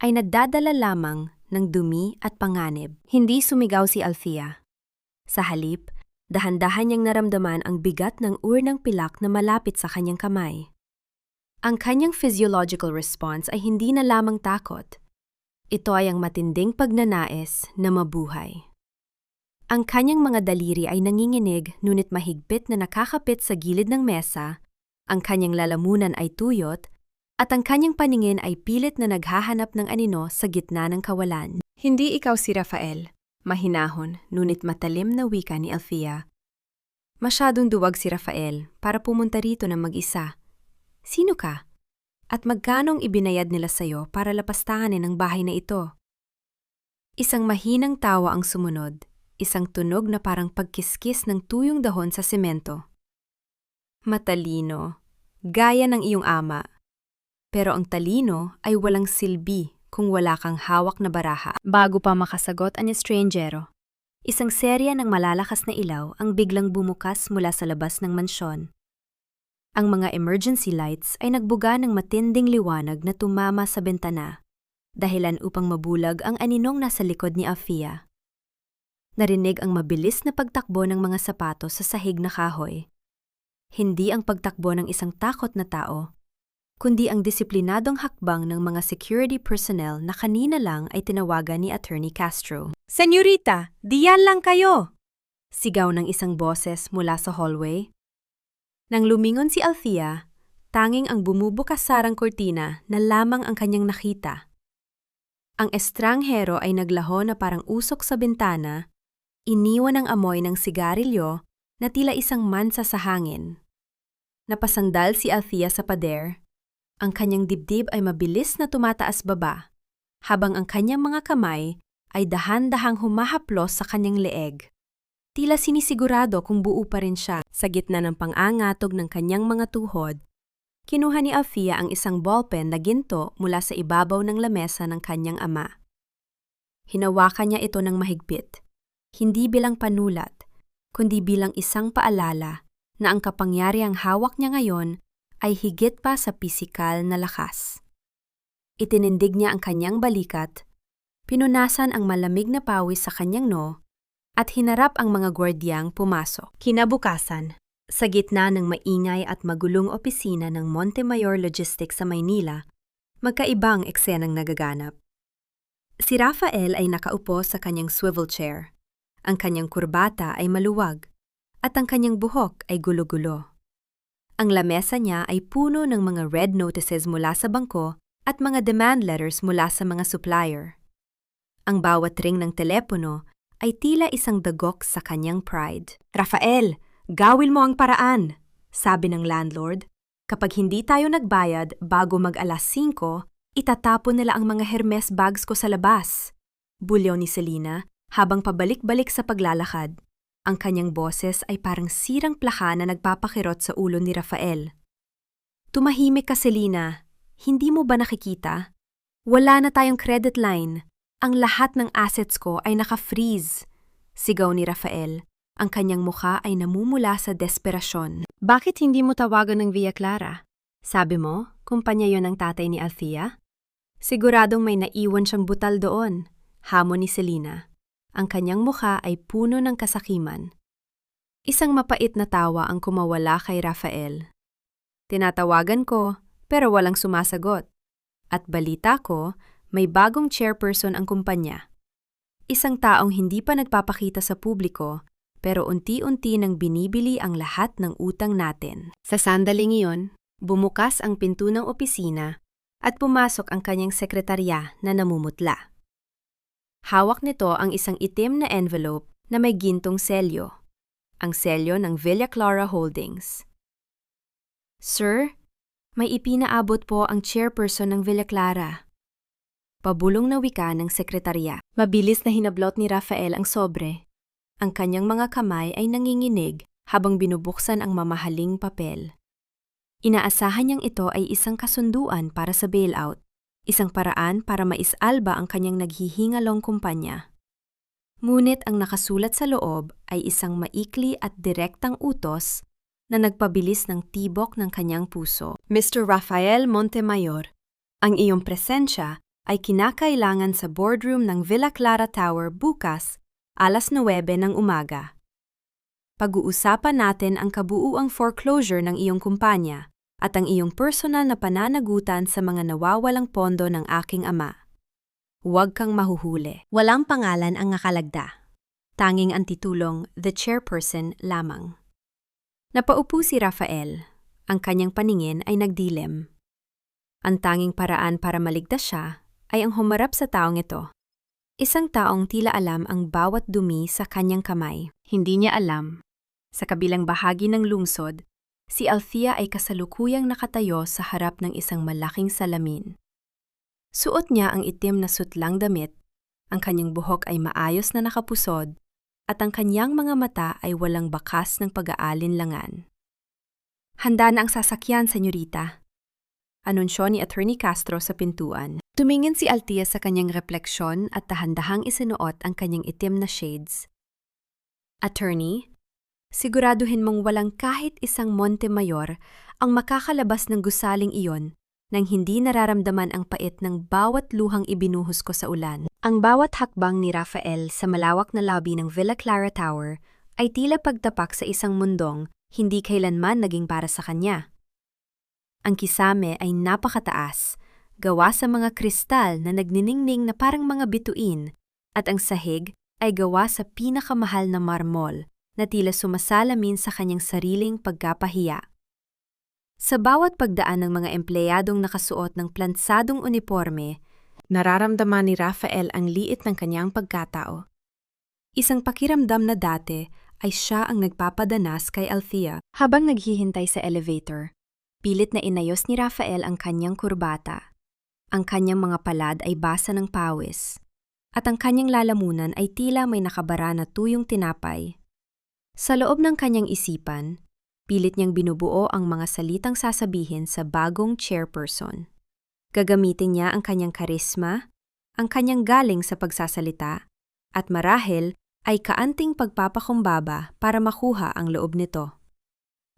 ay nagdadala lamang ng dumi at panganib. Hindi sumigaw si Althea. Sa halip, dahan-dahan niyang naramdaman ang bigat ng urnang pilak na malapit sa kanyang kamay. Ang kanyang physiological response ay hindi na lamang takot. Ito ay ang matinding pagnanais na mabuhay. Ang kanyang mga daliri ay nanginginig ngunit mahigpit na nakakapit sa gilid ng mesa, ang kanyang lalamunan ay tuyot, at ang kanyang paningin ay pilit na naghahanap ng anino sa gitna ng kawalan. Hindi ikaw si Rafael. Mahinahon, ngunit matalim na wika ni Althea. Masyadong duwag si Rafael para pumunta rito ng mag-isa. Sino ka? At magkanong ibinayad nila sa'yo para lapastanganin ang bahay na ito? Isang mahinang tawa ang sumunod, isang tunog na parang pagkiskis ng tuyong dahon sa semento. Matalino, gaya ng iyong ama. Pero ang talino ay walang silbi kung wala kang hawak na baraha. Bago pa makasagot ang estrangero, isang serya ng malalakas na ilaw ang biglang bumukas mula sa labas ng mansyon. Ang mga emergency lights ay nagbuga ng matinding liwanag na tumama sa bintana, dahilan upang mabulag ang aninong nasa likod ni Afia. Narinig ang mabilis na pagtakbo ng mga sapatos sa sahig na kahoy. Hindi ang pagtakbo ng isang takot na tao, kundi ang disiplinadong hakbang ng mga security personnel na kanina lang ay tinawagan ni Attorney Castro. "Senyorita, diyan lang kayo!" Sigaw ng isang boses mula sa hallway. Nang lumingon si Althea, tanging ang bumubukas sarang kurtina na lamang ang kanyang nakita. Ang estranghero ay naglaho na parang usok sa bintana, iniwan ang amoy ng sigarilyo na tila isang mansa sa hangin. Napasandal si Althea sa pader. Ang kanyang dibdib ay mabilis na tumataas baba, habang ang kanyang mga kamay ay dahan-dahang humahaplos sa kanyang leeg. Tila sinisigurado kung buo pa rin siya. Sa gitna ng pang-angatog ng kanyang mga tuhod, kinuha ni Althea ang isang ballpen na ginto mula sa ibabaw ng lamesa ng kanyang ama. Hinawakan niya ito ng mahigpit, hindi bilang panulat, kundi bilang isang paalala na ang kapangyarihang hawak niya ngayon ay higit pa sa pisikal na lakas. Itinindig niya ang kanyang balikat, pinunasan ang malamig na pawis sa kanyang noo, at hinarap ang mga gwardiyang pumasok. Kinabukasan, sa gitna ng maingay at magulong opisina ng Montemayor Logistics sa Maynila, magkaibang eksenang nagaganap. Si Rafael ay nakaupo sa kanyang swivel chair. Ang kanyang kurbata ay maluwag, at ang kanyang buhok ay gulo-gulo. Ang lamesa niya ay puno ng mga red notices mula sa bangko at mga demand letters mula sa mga supplier. Ang bawat ring ng telepono ay tila isang dagok sa kanyang pride. "Rafael, gawin mo ang paraan," sabi ng landlord. "Kapag hindi tayo nagbayad bago mag-alas 5, itatapon nila ang mga Hermes bags ko sa labas." Bulyaw ni Selina habang pabalik-balik sa paglalakad. Ang kanyang boses ay parang sirang plaka na nagpapakirot sa ulo ni Rafael. "Tumahimik ka, Selina. Hindi mo ba nakikita? Wala na tayong credit line. Ang lahat ng assets ko ay naka-freeze," sigaw ni Rafael. Ang kanyang mukha ay namumula sa desperasyon. "Bakit hindi mo tawagan ng Villa Clara? Sabi mo, kumpanya yon ng tatay ni Althea? Siguradong may naiwan siyang butal doon," hamon ni Selina. Ang kanyang mukha ay puno ng kasakiman. Isang mapait na tawa ang kumawala kay Rafael. "Tinatawagan ko, pero walang sumasagot. At balita ko, may bagong chairperson ang kumpanya. Isang taong hindi pa nagpapakita sa publiko, pero unti-unti nang binibili ang lahat ng utang natin." Sa sandaling iyon, bumukas ang pinto ng opisina at pumasok ang kanyang sekretarya na namumutla. Hawak nito ang isang itim na envelope na may gintong selyo, ang selyo ng Villa Clara Holdings. "Sir, may ipinaabot po ang chairperson ng Villa Clara." Pabulong na wika ng sekretarya. Mabilis na hinablot ni Rafael ang sobre. Ang kanyang mga kamay ay nanginginig habang binubuksan ang mamahaling papel. Inaasahan niyang ito ay isang kasunduan para sa bailout, isang paraan para maisalba ang kanyang naghihingalong kumpanya. Ngunit ang nakasulat sa loob ay isang maikli at direktang utos na nagpabilis ng tibok ng kanyang puso. "Mr. Rafael Montemayor, ang iyong presensya ay kinakailangan sa boardroom ng Villa Clara Tower bukas, alas 9 ng umaga. Pag-uusapan natin ang kabuuang foreclosure ng iyong kumpanya at ang iyong personal na pananagutan sa mga nawawalang pondo ng aking ama. Huwag kang mahuhuli." Walang pangalan ang nakalagda. Tanging ang titulong The Chairperson lamang. Napaupo si Rafael. Ang kanyang paningin ay nagdilim. Ang tanging paraan para maligtas siya ay ang humarap sa taong ito. Isang taong tila alam ang bawat dumi sa kanyang kamay. Hindi niya alam. Sa kabilang bahagi ng lungsod, si Althea ay kasalukuyang nakatayo sa harap ng isang malaking salamin. Suot niya ang itim na sutlang damit, ang kanyang buhok ay maayos na nakapusod, at ang kanyang mga mata ay walang bakas ng pag-aalinlangan. "Handa na ang sasakyan, senyorita," anunsyo ni Attorney Castro sa pintuan. Tumingin si Althea sa kanyang refleksyon at dahan-dahang isinuot ang kanyang itim na shades. "Attorney, siguraduhin mong walang kahit isang Montemayor ang makakalabas ng gusaling iyon nang hindi nararamdaman ang pait ng bawat luhang ibinuhos ko sa ulan." Ang bawat hakbang ni Rafael sa malawak na lobby ng Villa Clara Tower ay tila pagtapak sa isang mundong hindi kailanman naging para sa kanya. Ang kisame ay napakataas, gawa sa mga kristal na nagniningning na parang mga bituin, at ang sahig ay gawa sa pinakamahal na marmol na tila sumasalamin sa kanyang sariling pagkapahiya. Sa bawat pagdaan ng mga empleyadong nakasuot ng plansadong uniforme, nararamdaman ni Rafael ang liit ng kanyang pagkatao. Isang pakiramdam na dati ay siya ang nagpapadanas kay Althea. Habang naghihintay sa elevator, pilit na inayos ni Rafael ang kanyang kurbata. Ang kanyang mga palad ay basa ng pawis, at ang kanyang lalamunan ay tila may nakabara na tuyong tinapay. Sa loob ng kanyang isipan, pilit niyang binubuo ang mga salitang sasabihin sa bagong chairperson. Gagamitin niya ang kanyang karisma, ang kanyang galing sa pagsasalita, at marahil ay kaanting pagpapakumbaba para makuha ang loob nito.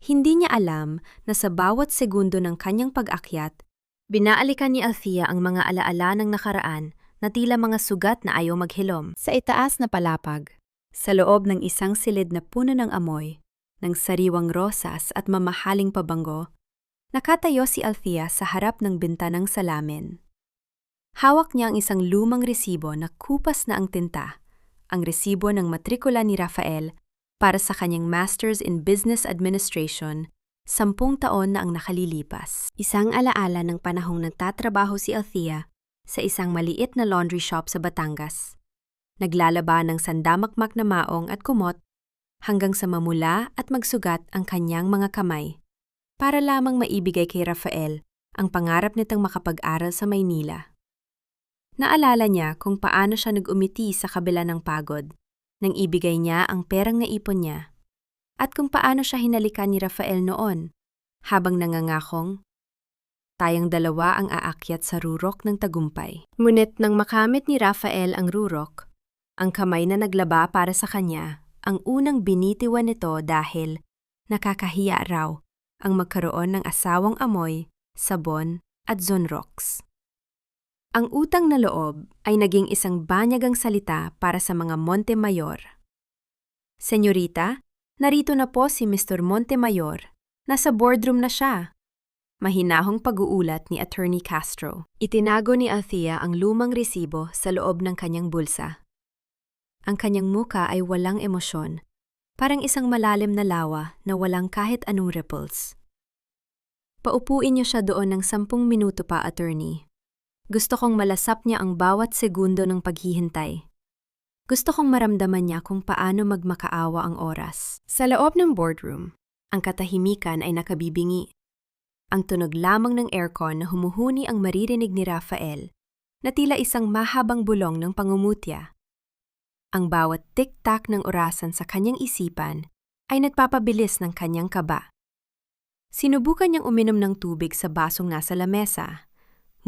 Hindi niya alam na sa bawat segundo ng kanyang pag-akyat, binaalikan ni Althea ang mga alaala ng nakaraan na tila mga sugat na ayaw maghilom. Sa itaas na palapag, sa loob ng isang silid na puno ng amoy, ng sariwang rosas at mamahaling pabango, nakatayo si Althea sa harap ng bintanang salamin. Hawak niya ang isang lumang resibo na kupas na ang tinta, ang resibo ng matrikula ni Rafael para sa kanyang Masters in Business Administration, 10 taon na ang nakalilipas. Isang alaala ng panahong nagtatrabaho si Althea sa isang maliit na laundry shop sa Batangas. Naglalaba ng sandamakmak na maong at kumot hanggang sa mamula at magsugat ang kanyang mga kamay para lamang maibigay kay Rafael ang pangarap nitong makapag-aral sa Maynila. Naalala niya kung paano siya nag-umiti sa kabila ng pagod nang ibigay niya ang perang naipon niya at kung paano siya hinalikan ni Rafael noon habang nangangakong tayong dalawa ang aakyat sa rurok ng tagumpay. Ngunit nang makamit ni Rafael ang rurok, ang kamay na naglaba para sa kanya ang unang binitiwan nito dahil nakakahiya raw ang magkaroon ng asawang amoy, sabon at zonrox. Ang utang na loob ay naging isang banyagang salita para sa mga Montemayor. Senyorita, narito na po si Mr. Montemayor. Nasa boardroom na siya. Mahinahong pag-uulat ni Attorney Castro. Itinago ni Althea ang lumang resibo sa loob ng kanyang bulsa. Ang kanyang muka ay walang emosyon, parang isang malalim na lawa na walang kahit anong ripples. Paupuin niyo siya doon ng 10 minuto pa, attorney. Gusto kong malasap niya ang bawat segundo ng paghihintay. Gusto kong maramdaman niya kung paano magmakaawa ang oras. Sa loob ng boardroom, ang katahimikan ay nakabibingi. Ang tunog lamang ng aircon na humuhuni ang maririnig ni Rafael na tila isang mahabang bulong ng pangungutya. Ang bawat tik-tak ng orasan sa kanyang isipan ay nagpapabilis ng kanyang kaba. Sinubukan niyang uminom ng tubig sa basong nasa lamesa.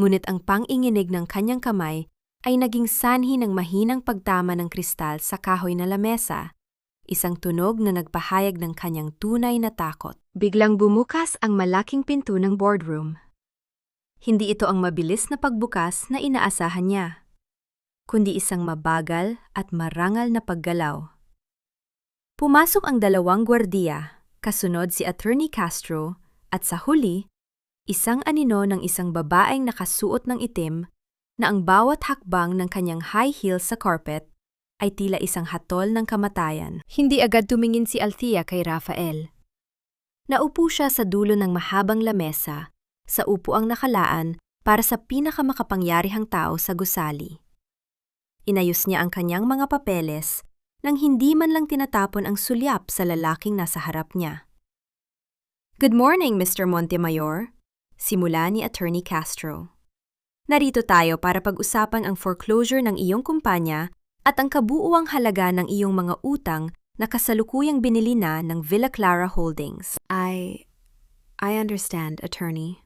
Ngunit ang pang-inginig ng kanyang kamay ay naging sanhi ng mahinang pagtama ng kristal sa kahoy na lamesa, isang tunog na nagpahayag ng kanyang tunay na takot. Biglang bumukas ang malaking pinto ng boardroom. Hindi ito ang mabilis na pagbukas na inaasahan niya, kundi isang mabagal at marangal na paggalaw. Pumasok ang 2 gwardiya, kasunod si Attorney Castro, at sa huli, isang anino ng isang babaeng nakasuot ng itim na ang bawat hakbang ng kanyang high heels sa carpet ay tila isang hatol ng kamatayan. Hindi agad tumingin si Althea kay Rafael. Naupo siya sa dulo ng mahabang lamesa, sa upuang nakalaan para sa pinakamakapangyarihang tao sa gusali. Inayos niya ang kanyang mga papeles nang hindi man lang tinatapon ang sulyap sa lalaking nasa harap niya. "Good morning, Mr. Montemayor," simula ni Attorney Castro. "Narito tayo para pag-usapan ang foreclosure ng iyong kumpanya at ang kabuuang halaga ng iyong mga utang na kasalukuyang binili na ng Villa Clara Holdings." I understand, attorney.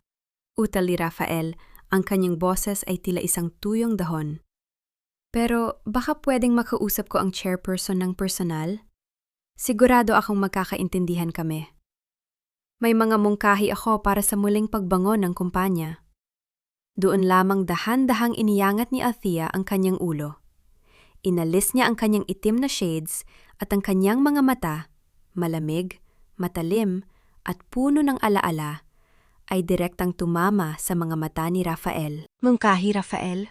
Utal ni Rafael, ang kanyang boses ay tila isang tuyong dahon. Pero baka pwedeng makausap ko ang chairperson ng personal? Sigurado akong magkakaintindihan kami. May mga mungkahi ako para sa muling pagbangon ng kumpanya. Doon lamang dahan-dahang iniyangat ni Althea ang kanyang ulo. Inalis niya ang kanyang itim na shades at ang kanyang mga mata, malamig, matalim, at puno ng alaala, ay direktang tumama sa mga mata ni Rafael. "Mungkahi, Rafael?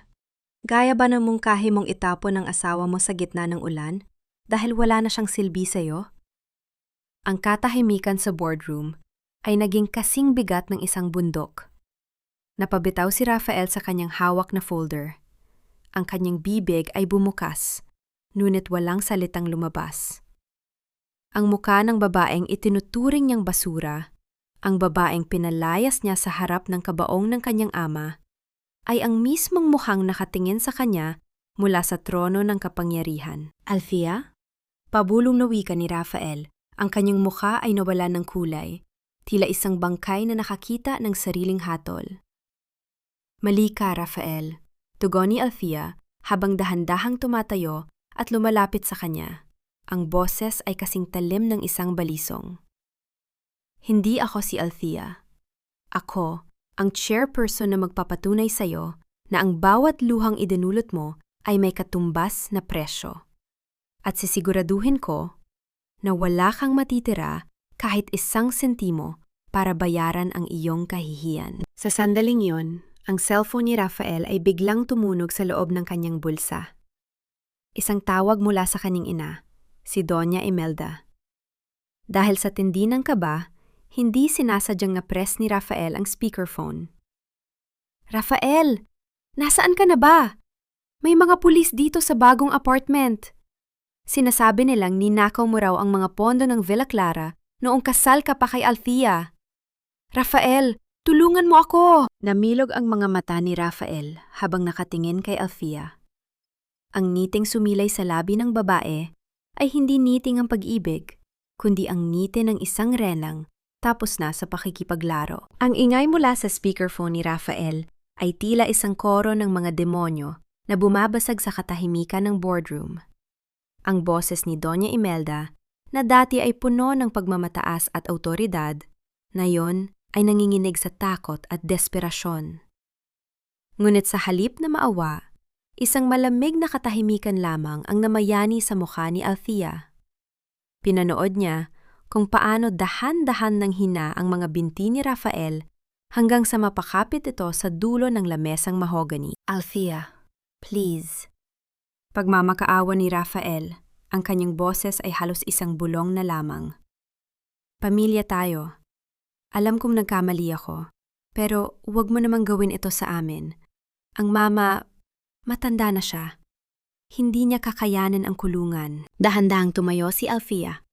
Gaya ba ng mungkahi mong itapon ng asawa mo sa gitna ng ulan dahil wala na siyang silbi sa'yo?" Ang katahimikan sa boardroom ay naging kasing bigat ng isang bundok. Napabitaw si Rafael sa kanyang hawak na folder. Ang kanyang bibig ay bumukas, ngunit walang salitang lumabas. Ang muka ng babaeng itinuturing niyang basura, ang babaeng pinalayas niya sa harap ng kabaong ng kanyang ama, ay ang mismong mukhang nakatingin sa kanya mula sa trono ng kapangyarihan. Althea? Pabulong na wika ni Rafael, ang kanyang mukha ay nawalan ng kulay, tila isang bangkay na nakakita ng sariling hatol. Mali ka, Rafael, tugon ni Althea habang dahan-dahang tumatayo at lumalapit sa kanya. Ang boses ay kasing talim ng isang balisong. Hindi ako si Althea. Ako, ang chairperson na magpapatunay sa'yo na ang bawat luhang idinulot mo ay may katumbas na presyo. At sisiguraduhin ko na wala kang matitira kahit isang sentimo para bayaran ang iyong kahihiyan. Sa sandaling yon, ang cellphone ni Rafael ay biglang tumunog sa loob ng kanyang bulsa. Isang tawag mula sa kanyang ina, si Doña Imelda. Dahil sa tindi ng kaba, hindi sinasadyang na-press ni Rafael ang speakerphone. Rafael, nasaan ka na ba? May mga pulis dito sa bagong apartment. Sinasabi nilang ninakaw mo raw ang mga pondo ng Villa Clara noong kasal ka pa kay Althea. Rafael, tulungan mo ako! Namilog ang mga mata ni Rafael habang nakatingin kay Althea. Ang ngiting sumilay sa labi ng babae ay hindi ngiting ang pag-ibig, kundi ang ngiti ng isang renang tapos na sa pakikipaglaro. Ang ingay mula sa speakerphone ni Rafael ay tila isang koro ng mga demonyo na bumabasag sa katahimikan ng boardroom. Ang boses ni Doña Imelda, na dati ay puno ng pagmamataas at awtoridad, ngayon ay nanginginig sa takot at desperasyon. Ngunit sa halip na maawa, isang malamig na katahimikan lamang ang namayani sa mukha ni Althea. Pinanood niya kung paano dahan-dahan ng hina ang mga binti ni Rafael hanggang sa mapakapit ito sa dulo ng lamesang mahogany. Althea, please. Pagmamakaawa ni Rafael, ang kanyang boses ay halos isang bulong na lamang. Pamilya tayo. Alam kong nagkamali ako, pero huwag mo namang gawin ito sa amin. Ang mama, matanda na siya. Hindi niya kakayanin ang kulungan. Dahan-dahang tumayo si Althea.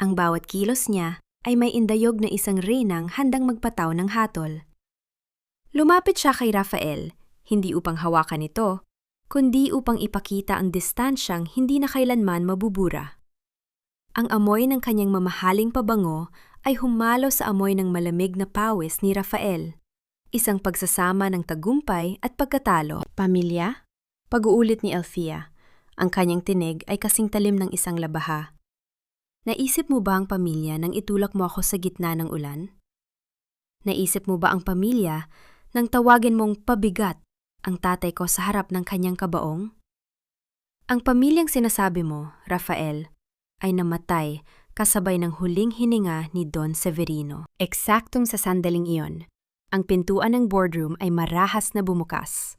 Ang bawat kilos niya ay may indayog na isang reynang handang magpataw ng hatol. Lumapit siya kay Rafael, hindi upang hawakan ito, kundi upang ipakita ang distansyang hindi na kailanman mabubura. Ang amoy ng kanyang mamahaling pabango ay humalo sa amoy ng malamig na pawis ni Rafael, isang pagsasama ng tagumpay at pagkatalo. Pamilya? Pag-uulit ni Althea. Ang kanyang tinig ay kasing talim ng isang labaha. Naisip mo ba ang pamilya nang itulak mo ako sa gitna ng ulan? Naisip mo ba ang pamilya nang tawagin mong pabigat ang tatay ko sa harap ng kanyang kabaong? Ang pamilyang sinasabi mo, Rafael, ay namatay kasabay ng huling hininga ni Don Severino. Eksaktong sa sandaling iyon, ang pintuan ng boardroom ay marahas na bumukas.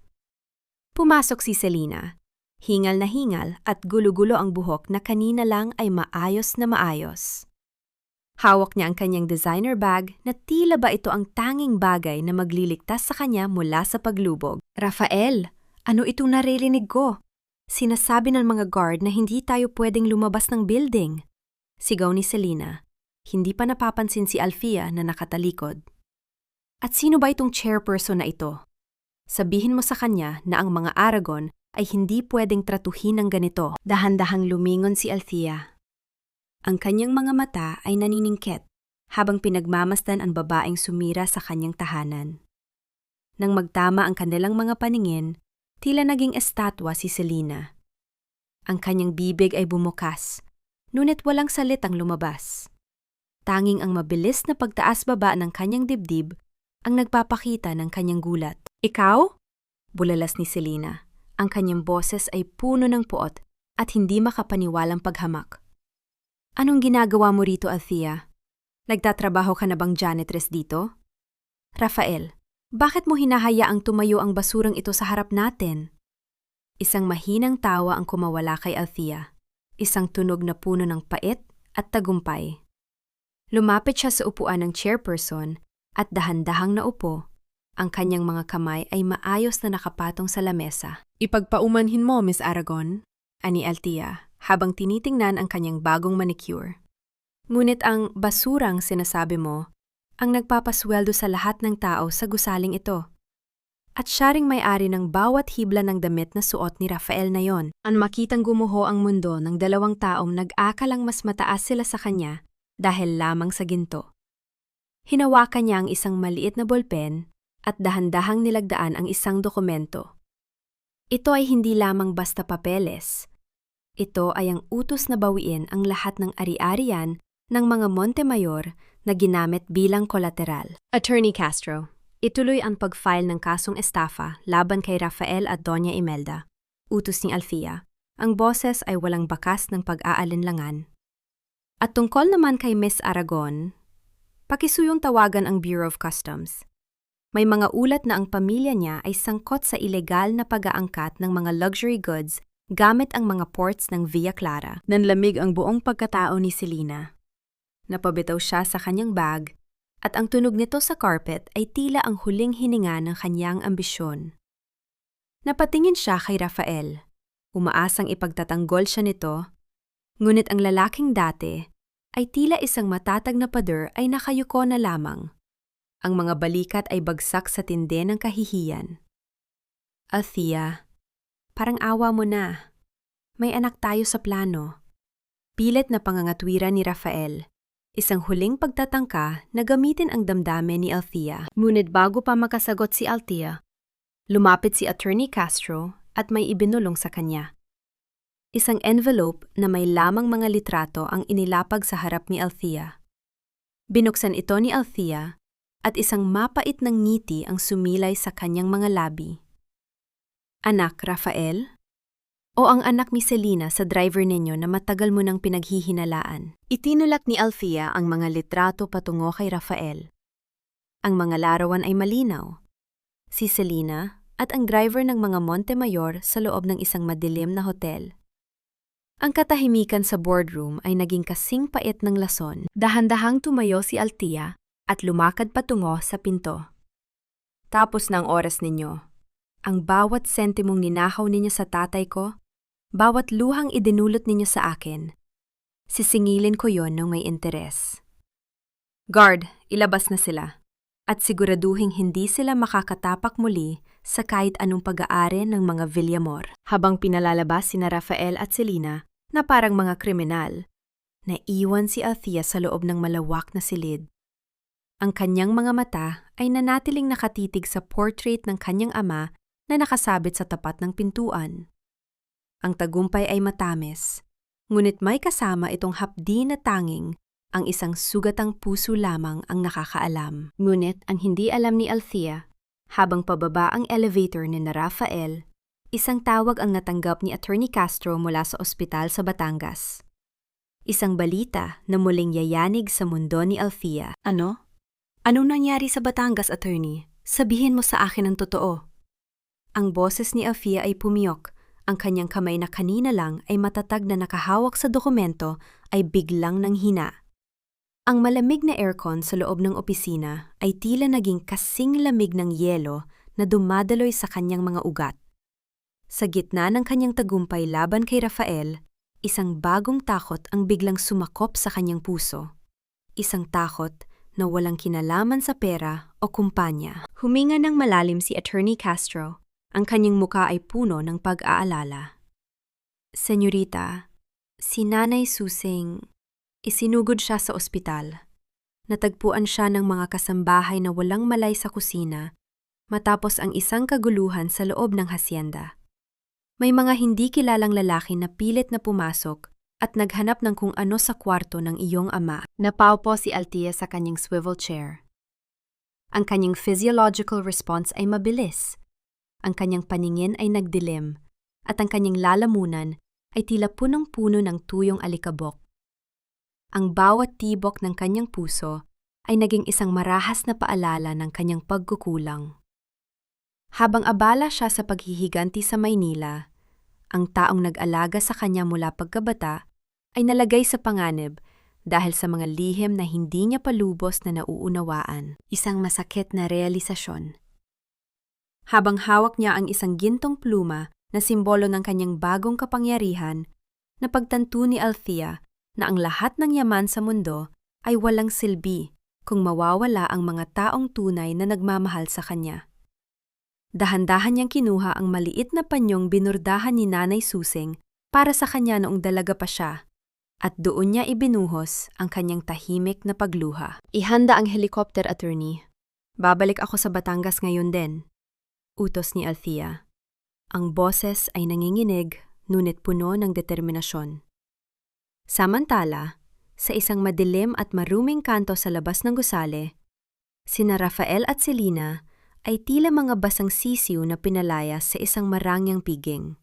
Pumasok si Selena, hingal na hingal at gulo-gulo ang buhok na kanina lang ay maayos na maayos. Hawak niya ang kanyang designer bag na tila ba ito ang tanging bagay na magliligtas sa kanya mula sa paglubog. Rafael, ano itong naririnig ko? Sinasabi ng mga guard na hindi tayo pwedeng lumabas ng building. Sigaw ni Selena, hindi pa napapansin si Althea na nakatalikod. At sino ba itong chairperson na ito? Sabihin mo sa kanya na ang mga Aragon ay hindi pwedeng tratuhin ng ganito. Dahan-dahang lumingon si Althea. Ang kanyang mga mata ay naniningkit habang pinagmamasdan ang babaeng sumira sa kanyang tahanan. Nang magtama ang kanilang mga paningin, tila naging estatwa si Selena. Ang kanyang bibig ay bumukas, ngunit walang salitang lumabas. Tanging ang mabilis na pagtaas-baba ng kanyang dibdib ang nagpapakita ng kanyang gulat. Ikaw? Bulalas ni Selena. Ang kanyang boses ay puno ng puot at hindi makapaniwalang paghamak. Anong ginagawa mo rito, Althea? Nagtatrabaho ka na bang janitress dito? Rafael, bakit mo hinahayaang tumayo ang basurang ito sa harap natin? Isang mahinang tawa ang kumawala kay Althea. Isang tunog na puno ng pait at tagumpay. Lumapit siya sa upuan ng chairperson at dahan-dahang naupo. Ang kanyang mga kamay ay maayos na nakapatong sa lamesa. Ipagpaumanhin mo, Miss Aragon, ani Althea, habang tinitingnan ang kanyang bagong manicure. Ngunit ang basurang sinasabi mo, ang nagpapasweldo sa lahat ng tao sa gusaling ito. At siya ring may-ari ng bawat hibla ng damit na suot ni Rafael na yon. Ang makitang gumuho ang mundo ng dalawang taong nag-akalang mas mataas sila sa kanya dahil lamang sa ginto. Hinawakan niya ang isang maliit na bolpen at dahan-dahang nilagdaan ang isang dokumento. Ito ay hindi lamang basta papeles. Ito ay ang utos na bawiin ang lahat ng ari-arian ng mga Montemayor na ginamit bilang kolateral. Attorney Castro, ituloy ang pag-file ng kasong estafa laban kay Rafael at Doña Imelda. Utos ni Althea. Ang boses ay walang bakas ng pag-aalinlangan. At tungkol naman kay Miss Aragon, pakisuyong tawagan ang Bureau of Customs. May mga ulat na ang pamilya niya ay sangkot sa ilegal na pag-aangkat ng mga luxury goods gamit ang mga ports ng Villa Clara. Nanlamig ang buong pagkatao ni Selena. Napabitaw siya sa kanyang bag at ang tunog nito sa carpet ay tila ang huling hininga ng kanyang ambisyon. Napatingin siya kay Rafael. Umaasang ipagtatanggol siya nito, ngunit ang lalaking dati ay tila isang matatag na pader ay nakayuko na lamang. Ang mga balikat ay bagsak sa tindi ng kahihiyan. Althea, parang awa mo na. May anak tayo sa plano. Pilit na pangangatwiran ni Rafael. Isang huling pagtatangka na gamitin ang damdamin ni Althea. Ngunit bago pa makasagot si Althea, lumapit si Attorney Castro at may ibinulong sa kanya. Isang envelope na may lamang mga litrato ang inilapag sa harap ni Althea. Binuksan ito ni Althea at isang mapait ng ngiti ang sumilay sa kanyang mga labi. Anak, Rafael? O ang anak ni Selena sa driver ninyo na matagal mo nang pinaghihinalaan? Itinulak ni Althea ang mga litrato patungo kay Rafael. Ang mga larawan ay malinaw. Si Selena at ang driver ng mga Montemayor sa loob ng isang madilim na hotel. Ang katahimikan sa boardroom ay naging kasing pait ng lason. Dahan-dahang tumayo si Althea at lumakad patungo sa pinto. Tapos na ang oras ninyo. Ang bawat sentimong ninakaw ninyo sa tatay ko, bawat luhang idinulot ninyo sa akin, sisingilin ko yon ng may interes. Guard, ilabas na sila. At siguraduhing hindi sila makakatapak muli sa kahit anong pag-aari ng mga Villamor. Habang pinalalabas sina Rafael at Selena na parang mga kriminal, naiwan si Althea sa loob ng malawak na silid. Ang kanyang mga mata ay nanatiling nakatitig sa portrait ng kanyang ama na nakasabit sa tapat ng pintuan. Ang tagumpay ay matamis, ngunit may kasama itong hapdi na tanging ang isang sugatang puso lamang ang nakakaalam. Ngunit ang hindi alam ni Althea, habang pababa ang elevator ni Rafael, isang tawag ang natanggap ni Attorney Castro mula sa ospital sa Batangas. Isang balita na muling yayanig sa mundo ni Althea. Ano? Anong nangyari sa Batangas, Attorney? Sabihin mo sa akin ang totoo. Ang boses ni Althea ay pumiyok. Ang kanyang kamay na kanina lang ay matatag na nakahawak sa dokumento ay biglang nanghina. Ang malamig na aircon sa loob ng opisina ay tila naging kasing lamig ng yelo na dumadaloy sa kanyang mga ugat. Sa gitna ng kanyang tagumpay laban kay Rafael, isang bagong takot ang biglang sumakop sa kanyang puso. Isang takot na walang kinalaman sa pera o kumpanya. Huminga ng malalim si Attorney Castro. Ang kanyang muka ay puno ng pag-aalala. Senyorita, si Nanay Susing, isinugod siya sa ospital. Natagpuan siya ng mga kasambahay na walang malay sa kusina matapos ang isang kaguluhan sa loob ng hasyenda. May mga hindi kilalang lalaki na pilit na pumasok at naghanap ng kung ano sa kwarto ng iyong ama. Napaupo si Althea sa kanyang swivel chair. Ang kanyang physiological response ay mabilis. Ang kanyang paningin ay nagdilim, at ang kanyang lalamunan ay tila punong-puno ng tuyong alikabok. Ang bawat tibok ng kanyang puso ay naging isang marahas na paalala ng kanyang pagkukulang. Habang abala siya sa paghihiganti sa Maynila, ang taong nag-alaga sa kanya mula pagkabata ay nalagay sa panganib dahil sa mga lihim na hindi niya palubos na nauunawaan. Isang masakit na realisasyon. Habang hawak niya ang isang gintong pluma na simbolo ng kanyang bagong kapangyarihan, napagtanto ni Althea na ang lahat ng yaman sa mundo ay walang silbi kung mawawala ang mga taong tunay na nagmamahal sa kanya. Dahan-dahan niyang kinuha ang maliit na panyong binurdahan ni Nanay Susing para sa kanya noong dalaga pa siya, at doon niya ibinuhos ang kanyang tahimik na pagluha. Ihanda ang helicopter, attorney. Babalik ako sa Batangas ngayon din. Utos ni Althea. Ang boses ay nanginginig, ngunit puno ng determinasyon. Samantala, sa isang madilim at maruming kanto sa labas ng gusale, sina Rafael at Selina ay tila mga basang sisiw na pinalayas sa isang marangyang piging.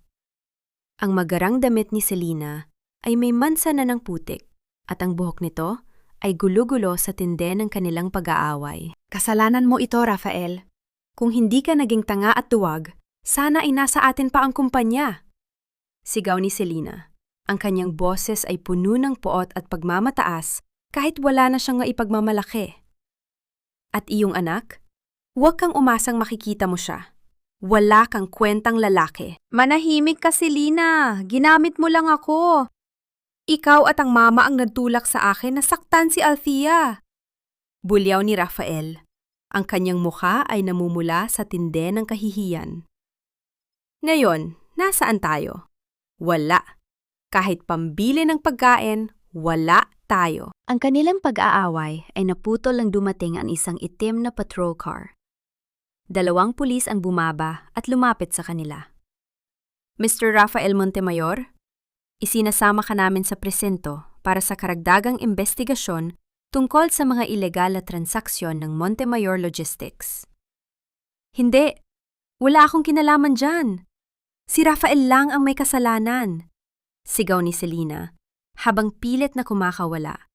Ang magarang damit ni Selina ay may mansa na ng putik at ang buhok nito ay gulo-gulo sa tinde ng kanilang pag-aaway. Kasalanan mo ito, Rafael. Kung hindi ka naging tanga at duwag, sana ay nasa atin pa ang kumpanya. Sigaw ni Selina. Ang kanyang boses ay puno ng poot at pagmamataas kahit wala na siyang maipagmamalaki. At iyong anak? Huwag kang umasang makikita mo siya. Wala kang kwentang lalaki. Manahimik ka, Selina. Ginamit mo lang ako. Ikaw at ang mama ang nagtulak sa akin na saktan si Althea. Bulyaw ni Rafael. Ang kanyang mukha ay namumula sa tinde ng kahihiyan. Ngayon, nasaan tayo? Wala. Kahit pambili ng pagkain, wala tayo. Ang kanilang pag-aaway ay naputol lang dumating ang isang itim na patrol car. 2 pulis ang bumaba at lumapit sa kanila. Mr. Rafael Montemayor, isinasama ka namin sa presinto para sa karagdagang investigasyon tungkol sa mga ilegal na transaksyon ng Montemayor Logistics. Hindi, wala akong kinalaman dyan. Si Rafael lang ang may kasalanan. Sigaw ni Selina, habang pilit na kumakawala.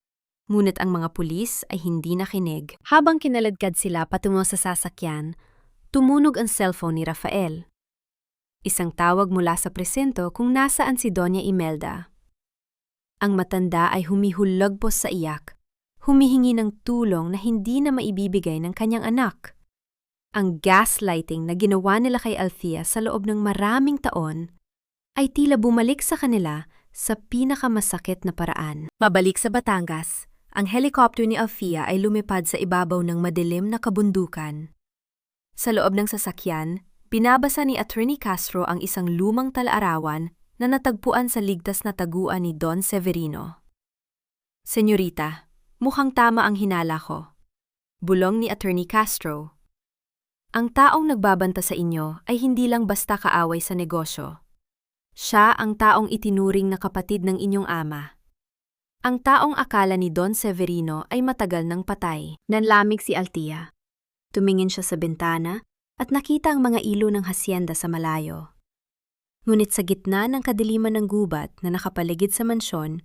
Ngunit ang mga pulis ay hindi nakinig. Habang kinaladkad sila patungo sa sasakyan, tumunog ang cellphone ni Rafael. Isang tawag mula sa presinto kung nasaan si Doña Imelda. Ang matanda ay humihulagpos sa iyak, humihingi ng tulong na hindi na maibibigay ng kanyang anak. Ang gaslighting na ginawa nila kay Althea sa loob ng maraming taon ay tila bumalik sa kanila sa pinakamasakit na paraan. Mabalik sa Batangas, ang helicopter ni Althea ay lumipad sa ibabaw ng madilim na kabundukan. Sa loob ng sasakyan, binabasa ni Attorney Castro ang isang lumang tala-arawan na natagpuan sa ligtas na taguan ni Don Severino. Senyorita, mukhang tama ang hinala ko. Bulong ni Attorney Castro. Ang taong nagbabanta sa inyo ay hindi lang basta kaaway sa negosyo. Siya ang taong itinuring na kapatid ng inyong ama. Ang taong akala ni Don Severino ay matagal nang patay. Nanlamig si Althea. Tumingin siya sa bintana at nakita ang mga ilo ng hasyenda sa malayo. Ngunit sa gitna ng kadiliman ng gubat na nakapaligid sa mansyon,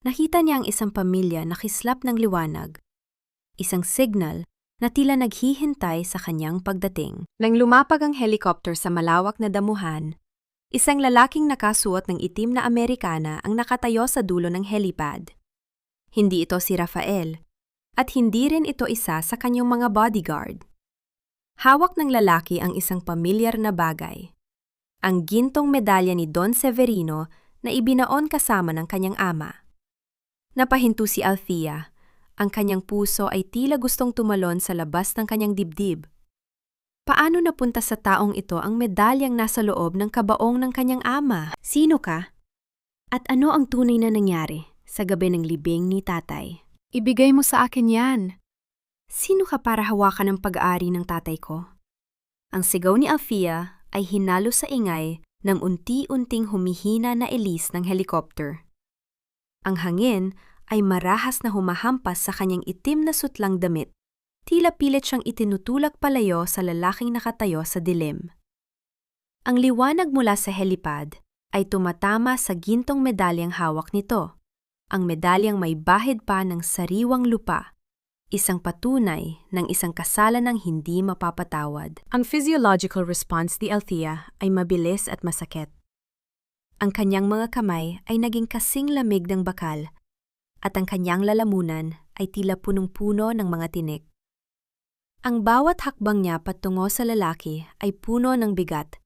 nakita niya ang isang pamilya na kislap ng liwanag. Isang signal na tila naghihintay sa kanyang pagdating. Nang lumapag ang helicopter sa malawak na damuhan, isang lalaking nakasuot ng itim na Amerikana ang nakatayo sa dulo ng helipad. Hindi ito si Rafael, at hindi rin ito isa sa kanyang mga bodyguard. Hawak ng lalaki ang isang pamilyar na bagay. Ang gintong medalya ni Don Severino na ibinaon kasama ng kanyang ama. Napahinto si Althea. Ang kanyang puso ay tila gustong tumalon sa labas ng kanyang dibdib. Paano napunta sa taong ito ang medalyang nasa loob ng kabaong ng kanyang ama? Sino ka? At ano ang tunay na nangyari sa gabi ng libing ni tatay? Ibigay mo sa akin yan. Sino ka para hawakan ang pag-aari ng tatay ko? Ang sigaw ni Althea ay hinalo sa ingay ng unti-unting humihina na ilis ng helicopter. Ang hangin ay marahas na humahampas sa kanyang itim na sutlang damit. Tila pilit siyang itinutulak palayo sa lalaking nakatayo sa dilim. Ang liwanag mula sa helipad ay tumatama sa gintong medalyang hawak nito. Ang medalyang may bahid pa ng sariwang lupa. Isang patunay ng isang kasalanang hindi mapapatawad. Ang physiological response ni Althea ay mabilis at masakit. Ang kanyang mga kamay ay naging kasing lamig ng bakal at ang kanyang lalamunan ay tila punong-puno ng mga tinik. Ang bawat hakbang niya patungo sa lalaki ay puno ng bigat,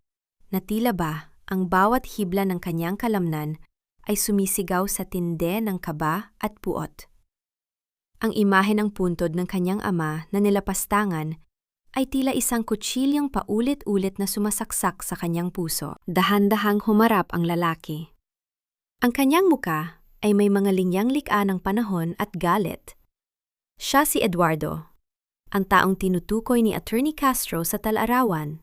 na tila ba ang bawat hibla ng kanyang kalamnan ay sumisigaw sa tinde ng kaba at puot. Ang imahe ng puntod ng kanyang ama na nilapastangan ay tila isang kutsilyong paulit-ulit na sumasaksak sa kanyang puso. Dahan-dahang humarap ang lalaki. Ang kanyang muka ay may mga linyang likha ng panahon at galit. Siya si Eduardo, ang taong tinutukoy ni Attorney Castro sa Tal-Arawan.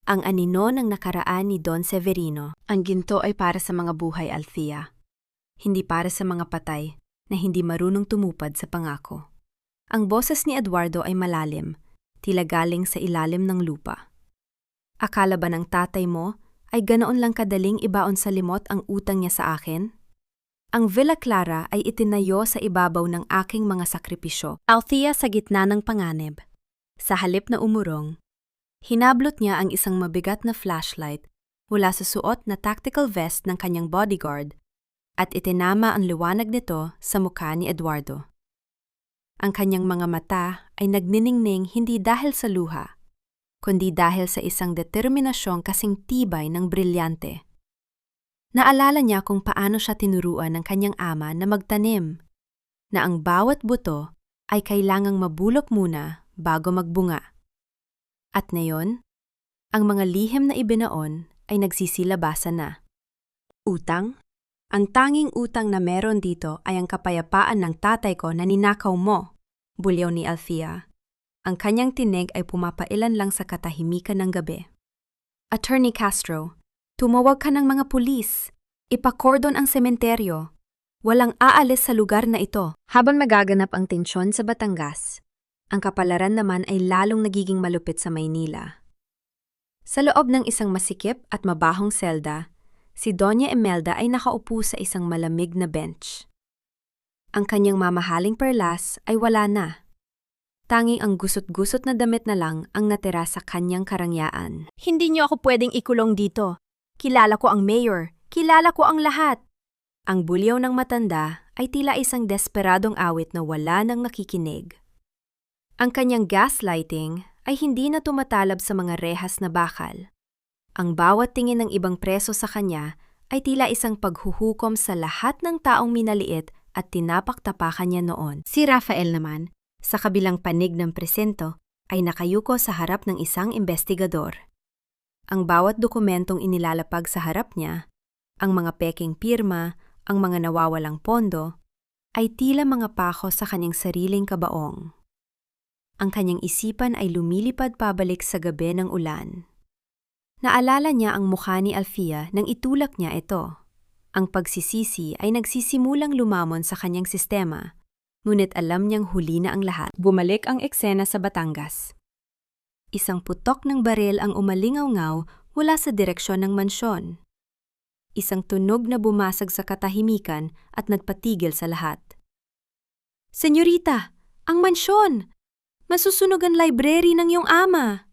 Ang anino ng nakaraan ni Don Severino. Ang ginto ay para sa mga buhay, Althea. Hindi para sa mga patay na hindi marunong tumupad sa pangako. Ang boses ni Eduardo ay malalim, tila galing sa ilalim ng lupa. Akala ba ng tatay mo ay ganoon lang kadaling ibaon sa limot ang utang niya sa akin? Ang Villa Clara ay itinayo sa ibabaw ng aking mga sakripisyo. Althea sa gitna ng panganib. Sa halip na umurong, hinablot niya ang isang mabigat na flashlight mula sa suot na tactical vest ng kanyang bodyguard at itinama ang liwanag nito sa mukha ni Eduardo. Ang kanyang mga mata ay nagniningning hindi dahil sa luha, kundi dahil sa isang determinasyong kasing tibay ng brilyante. Naalala niya kung paano siya tinuruan ng kanyang ama na magtanim, na ang bawat buto ay kailangang mabulok muna bago magbunga. At ngayon, ang mga lihim na ibinaon ay nagsisilabasan na. Utang? Ang tanging utang na meron dito ay ang kapayapaan ng tatay ko na ninakaw mo, bulyaw ni Althea. Ang kanyang tinig ay pumapailan lang sa katahimikan ng gabi. Attorney Castro, tumawag ka ng mga pulis. Ipakordon ang sementeryo. Walang aalis sa lugar na ito. Habang magaganap ang tensyon sa Batangas, ang kapalaran naman ay lalong nagiging malupit sa Maynila. Sa loob ng isang masikip at mabahong selda, si Doña Imelda ay nakaupo sa isang malamig na bench. Ang kanyang mamahaling perlas ay wala na. Tanging ang gusot-gusot na damit na lang ang natira sa kanyang karangyaan. Hindi niyo ako pwedeng ikulong dito. Kilala ko ang mayor. Kilala ko ang lahat. Ang bulyaw ng matanda ay tila isang desperadong awit na wala nang nakikinig. Ang kanyang gaslighting ay hindi na tumatalab sa mga rehas na bakal. Ang bawat tingin ng ibang preso sa kanya ay tila isang paghuhukom sa lahat ng taong minaliit at tinapaktapakan niya noon. Si Rafael naman, sa kabilang panig ng presento, ay nakayuko sa harap ng isang investigador. Ang bawat dokumentong inilalapag sa harap niya, ang mga peking pirma, ang mga nawawalang pondo, ay tila mga pako sa kanyang sariling kabaong. Ang kanyang isipan ay lumilipad pabalik sa gabi ng ulan. Naalala niya ang mukha ni Althea nang itulak niya ito. Ang pagsisisi ay nagsisimulang lumamon sa kanyang sistema, ngunit alam niyang huli na ang lahat. Bumalik ang eksena sa Batangas. Isang putok ng baril ang umalingaw-ngaw mula sa direksyon ng mansyon. Isang tunog na bumasag sa katahimikan at nagpatigil sa lahat. Senyorita, ang mansyon! Masusunog ang library ng iyong ama!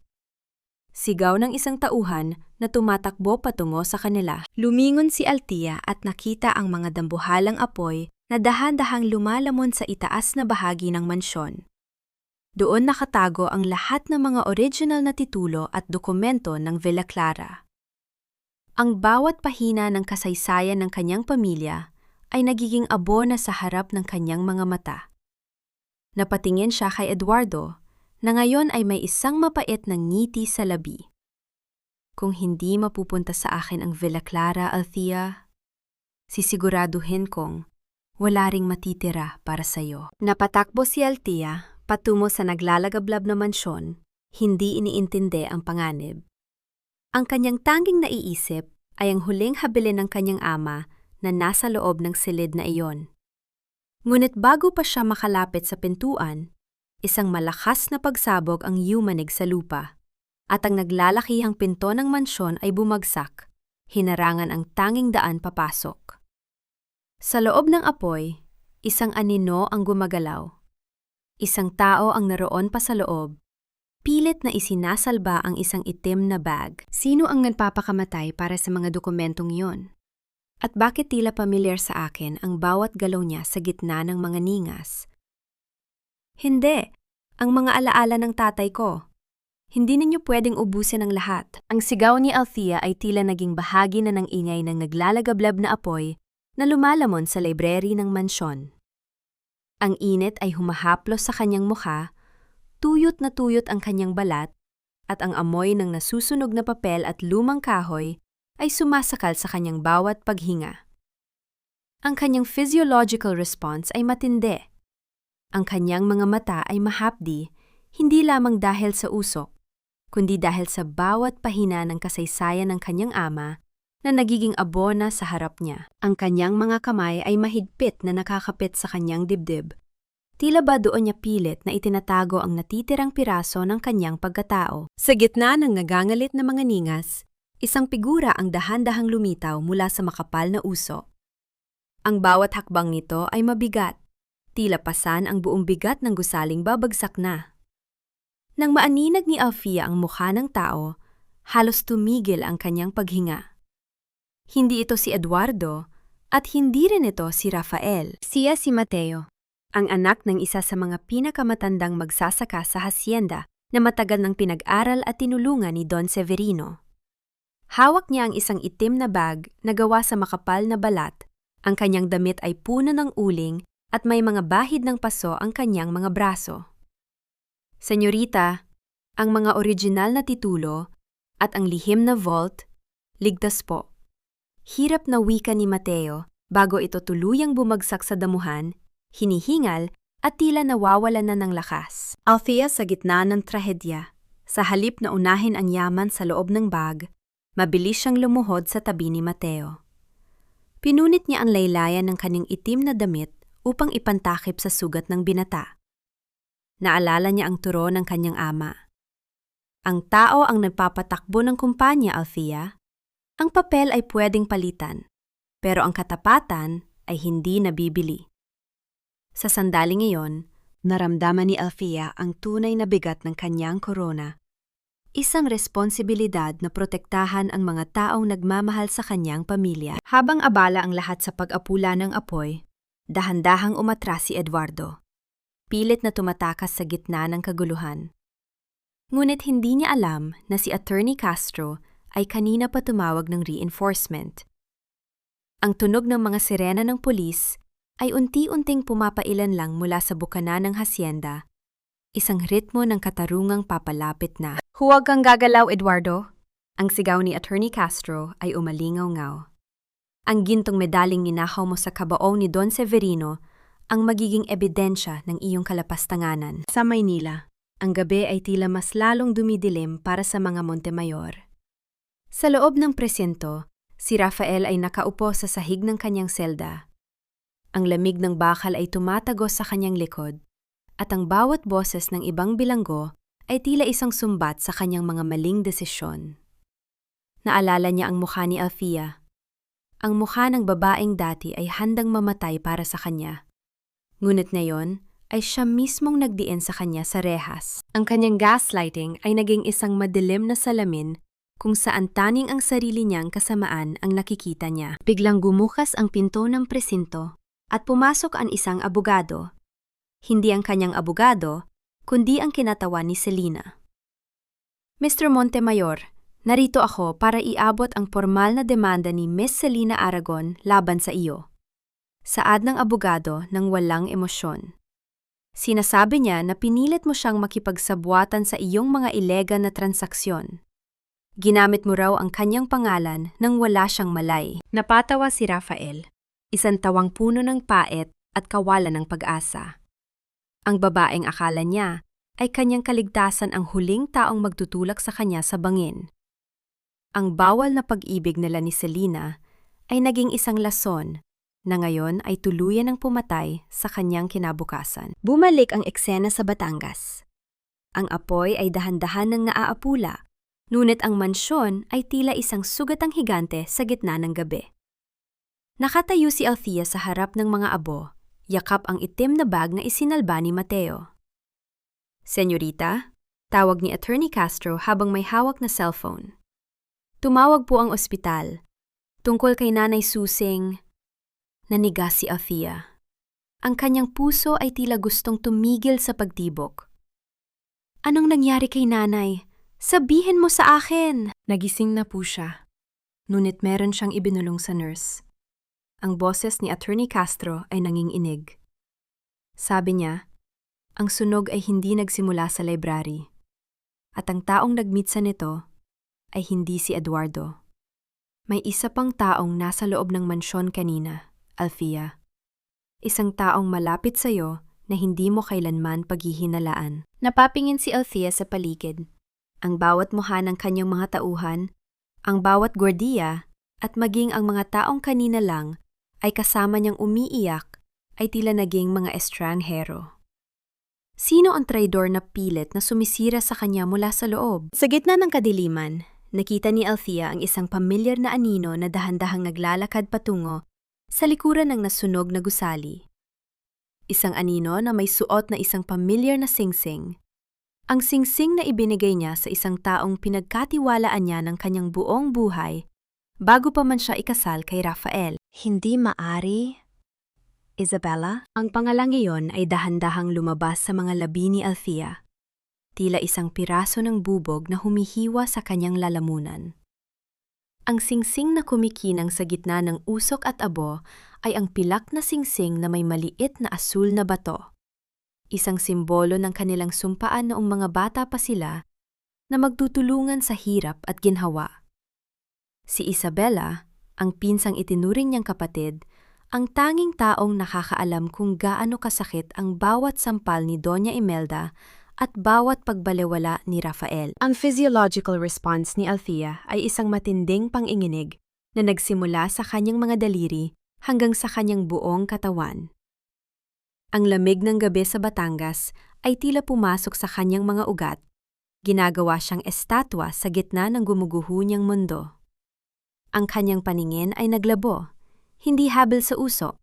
Sigaw ng isang tauhan na tumatakbo patungo sa kanila. Lumingon si Althea at nakita ang mga dambuhalang apoy na dahan-dahang lumalamon sa itaas na bahagi ng mansyon. Doon nakatago ang lahat ng mga original na titulo at dokumento ng Villa Clara. Ang bawat pahina ng kasaysayan ng kanyang pamilya ay nagiging abo na sa harap ng kanyang mga mata. Napatingin siya kay Eduardo na ngayon ay may isang mapait na ngiti sa labi. Kung hindi mapupunta sa akin ang Villa Clara, Althea, sisiguraduhin kong wala ring matitira para sa'yo. Napatakbo si Althea patungo sa naglalagablab na mansyon, hindi iniintindi ang panganib. Ang kanyang tanging naiisip ay ang huling habilin ng kanyang ama na nasa loob ng silid na iyon. Ngunit bago pa siya makalapit sa pintuan, isang malakas na pagsabog ang yumanig sa lupa, at ang naglalakihang pinto ng mansyon ay bumagsak, hinarangan ang tanging daan papasok. Sa loob ng apoy, isang anino ang gumagalaw. Isang tao ang naroon pa sa loob. Pilit na isinasalba ang isang itim na bag. Sino ang nagpapakamatay para sa mga dokumentong yon? At bakit tila pamilyar sa akin ang bawat galaw niya sa gitna ng mga ningas? Hindi, ang mga alaala ng tatay ko. Hindi ninyo pwedeng ubusin ang lahat. Ang sigaw ni Althea ay tila naging bahagi na ng ingay ng naglalagablab na apoy na lumalamon sa library ng mansyon. Ang init ay humahaplos sa kanyang mukha, tuyot na tuyot ang kanyang balat, at ang amoy ng nasusunog na papel at lumang kahoy ay sumasakal sa kanyang bawat paghinga. Ang kanyang physiological response ay matindi. Ang kanyang mga mata ay mahapdi, hindi lamang dahil sa usok, kundi dahil sa bawat pahina ng kasaysayan ng kanyang ama na nagiging abona sa harap niya. Ang kanyang mga kamay ay mahigpit na nakakapit sa kanyang dibdib. Tila ba doon niya pilit na itinatago ang natitirang piraso ng kanyang pagkatao. Sa gitna ng nagangalit na mga ningas, isang figura ang dahan-dahang lumitaw mula sa makapal na uso. Ang bawat hakbang nito ay mabigat, tila pasan ang buong bigat ng gusaling babagsak na. Nang maaninag ni Althea ang mukha ng tao, halos tumigil ang kanyang paghinga. Hindi ito si Eduardo at hindi rin ito si Rafael. Siya si Mateo, ang anak ng isa sa mga pinakamatandang magsasaka sa hacienda na matagal nang pinag-aral at tinulungan ni Don Severino. Hawak niya ang isang itim na bag na gawa sa makapal na balat. Ang kanyang damit ay puno ng uling at may mga bahid ng paso ang kanyang mga braso. Senyorita, ang mga original na titulo at ang lihim na vault, ligtas po. Hirap na wika ni Mateo bago ito tuluyang bumagsak sa damuhan, hinihingal at tila nawawalan na ng lakas. Althea sa gitna ng trahedya, sa halip na unahin ang yaman sa loob ng bag, mabilis siyang lumuhod sa tabi ni Mateo. Pinunit niya ang laylayan ng kanyang itim na damit upang ipantakip sa sugat ng binata. Naalala niya ang turo ng kanyang ama. Ang tao ang nagpapatakbo ng kumpanya, Althea. Ang papel ay pwedeng palitan, pero ang katapatan ay hindi nabibili. Sa sandaling iyon, naramdaman ni Althea ang tunay na bigat ng kanyang korona. Isang responsibilidad na protektahan ang mga taong nagmamahal sa kanyang pamilya. Habang abala ang lahat sa pag-apula ng apoy, dahan-dahang umatras si Eduardo. Pilit na tumatakas sa gitna ng kaguluhan. Ngunit hindi niya alam na si Attorney Castro ay kanina pa tumawag ng reinforcement. Ang tunog ng mga sirena ng pulis ay unti-unting pumapailan lang mula sa bukana ng hacienda. Isang ritmo ng katarungang papalapit na. Huwag kang gagalaw, Eduardo. Ang sigaw ni Attorney Castro ay umalingaw-ngaw. Ang gintong medaling ninakaw mo sa kabaong ni Don Severino ang magiging ebidensya ng iyong kalapastanganan. Sa Maynila, ang gabi ay tila mas lalong dumidilim para sa mga Montemayor. Sa loob ng presinto, si Rafael ay nakaupo sa sahig ng kanyang selda. Ang lamig ng bakal ay tumatagos sa kanyang likod, at ang bawat boses ng ibang bilanggo ay tila isang sumbat sa kanyang mga maling desisyon. Naalala niya ang mukha ni Althea. Ang mukha ng babaeng dati ay handang mamatay para sa kanya. Ngunit ngayon ay siya mismong nagdiin sa kanya sa rehas. Ang kanyang gaslighting ay naging isang madilim na salamin kung saan taning ang sarili niyang kasamaan ang nakikita niya. Biglang gumukas ang pinto ng presinto at pumasok ang isang abogado. Hindi ang kanyang abogado, kundi ang kinatawan ni Selina. Mr. Montemayor, narito ako para iabot ang formal na demanda ni Miss Selina Aragon laban sa iyo. Saad ng abogado ng walang emosyon. Sinasabi niya na pinilit mo siyang makipagsabwatan sa iyong mga ilegal na transaksyon. Ginamit mo raw ang kanyang pangalan nang wala siyang malay. Napatawa si Rafael, isang tawang puno ng pait at kawalan ng pag-asa. Ang babaeng akala niya ay kanyang kaligtasan ang huling taong magtutulak sa kanya sa bangin. Ang bawal na pag-ibig nila ni Selina ay naging isang lason na ngayon ay tuluyan ng pumatay sa kanyang kinabukasan. Bumalik ang eksena sa Batangas. Ang apoy ay dahan-dahan nang naaapula, ngunit ang mansyon ay tila isang sugatang higante sa gitna ng gabi. Nakatayo si Althea sa harap ng mga abo, yakap ang itim na bag na isinalba ni Mateo. Senyorita, tawag ni Attorney Castro habang may hawak na cellphone. Tumawag po ang ospital. Tungkol kay Nanay Susing, nanigas si Althea. Ang kanyang puso ay tila gustong tumigil sa pagtibok. Anong nangyari kay nanay? Sabihin mo sa akin! Nagising na po siya. Ngunit meron siyang ibinulong sa nurse. Ang boses ni Attorney Castro ay nanginginig. Sabi niya, ang sunog ay hindi nagsimula sa library. At ang taong nagmitsa nito ay hindi si Eduardo. May isa pang taong nasa loob ng mansyon kanina, Althea. Isang taong malapit sa'yo na hindi mo kailanman paghihinalaan. Napapingin si Althea sa paligid. Ang bawat mukha ng kanyang mga tauhan, ang bawat gwardiya, at maging ang mga taong kanina lang ay kasama niyang umiiyak ay tila naging mga estranghero. Sino ang traidor na pilit na sumisira sa kanya mula sa loob? Sa gitna ng kadiliman, nakita ni Althea ang isang pamilyar na anino na dahan-dahang naglalakad patungo sa likuran ng nasunog na gusali. Isang anino na may suot na isang pamilyar na singsing. Ang singsing na ibinigay niya sa isang taong pinagkatiwalaan niya ng kanyang buong buhay bago pa man siya ikasal kay Rafael. Hindi maari, Isabella? Ang pangalang iyon ay dahan-dahang lumabas sa mga labi ni Althea. Tila isang piraso ng bubog na humihiwa sa kanyang lalamunan. Ang singsing na kumikinang sa gitna ng usok at abo ay ang pilak na singsing na may maliit na asul na bato. Isang simbolo ng kanilang sumpaan noong mga bata pa sila na magtutulungan sa hirap at ginhawa. Si Isabella, ang pinsang itinuring niyang kapatid, ang tanging taong nakakaalam kung gaano kasakit ang bawat sampal ni Doña Imelda at bawat pagbalewala ni Rafael. Ang physiological response ni Althea ay isang matinding panginginig na nagsimula sa kanyang mga daliri hanggang sa kanyang buong katawan. Ang lamig ng gabi sa Batangas ay tila pumasok sa kanyang mga ugat. Ginagawa siyang estatwa sa gitna ng gumuguho niyang mundo. Ang kanyang paningin ay naglabo, hindi habel sa uso,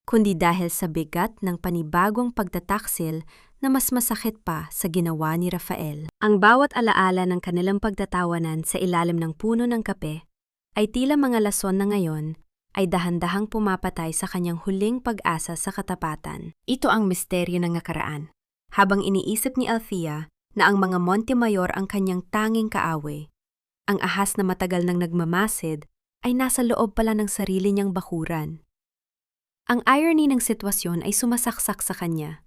kundi dahil sa bigat ng panibagong pagtataksil na mas masakit pa sa ginawa ni Rafael. Ang bawat alaala ng kanilang pagtatawanan sa ilalim ng puno ng kape ay tila mga lason na ngayon ay dahan-dahang pumapatay sa kanyang huling pag-asa sa katapatan. Ito ang misteryo ng nakaraan. Habang iniisip ni Althea na ang mga Montemayor ang kanyang tanging kaaway, ang ahas na matagal nang nagmamasid ay nasa loob pala ng sarili niyang bakuran. Ang irony ng sitwasyon ay sumasaksak sa kanya.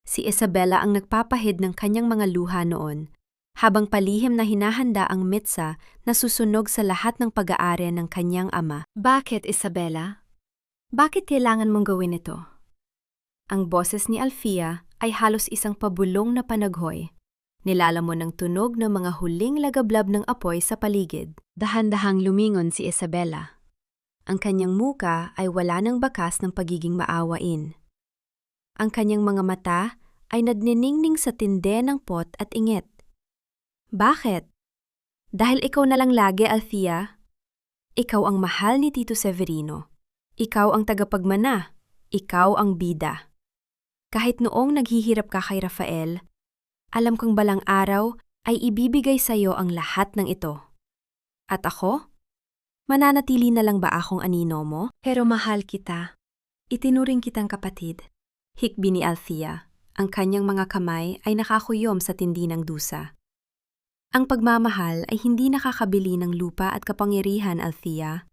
Si Isabella ang nagpapahid ng kanyang mga luha noon, habang palihim na hinahanda ang mitsa na susunog sa lahat ng pag-aari ng kanyang ama. Bakit, Isabella? Bakit kailangan mong gawin ito? Ang boses ni Althea ay halos isang pabulong na panaghoy. Nilalamon ng tunog ng mga huling lagablab ng apoy sa paligid. Dahan-dahang lumingon si Isabella. Ang kanyang muka ay wala ng bakas ng pagiging maawain. Ang kanyang mga mata ay nadniningning sa tinde ng pot at ingit. Bakit? Dahil ikaw na lang lagi, Althea. Ikaw ang mahal ni Tito Severino. Ikaw ang tagapagmana. Ikaw ang bida. Kahit noong naghihirap ka kay Rafael, alam kong balang araw ay ibibigay sa iyo ang lahat ng ito. At ako? Mananatili na lang ba akong anino mo? Pero mahal kita. Itinuring kitang kapatid. Hikbi ni Althea. Ang kanyang mga kamay ay nakakuyom sa tindi ng dusa. Ang pagmamahal ay hindi nakakabili ng lupa at kapangyarihan, Althea.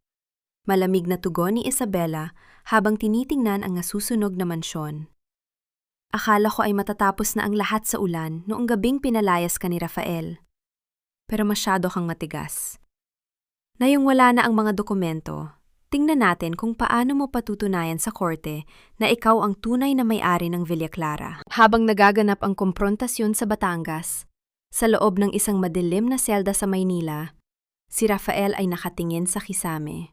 Malamig na tugon ni Isabella habang tinitingnan ang nasusunog na mansyon. Akala ko ay matatapos na ang lahat sa ulan noong gabing pinalayas ka ni Rafael. Pero masyado kang matigas. Ngayong wala na ang mga dokumento, tingnan natin kung paano mo patutunayan sa korte na ikaw ang tunay na may-ari ng Villa Clara. Habang nagaganap ang komprontasyon sa Batangas, sa loob ng isang madilim na selda sa Maynila, si Rafael ay nakatingin sa kisame.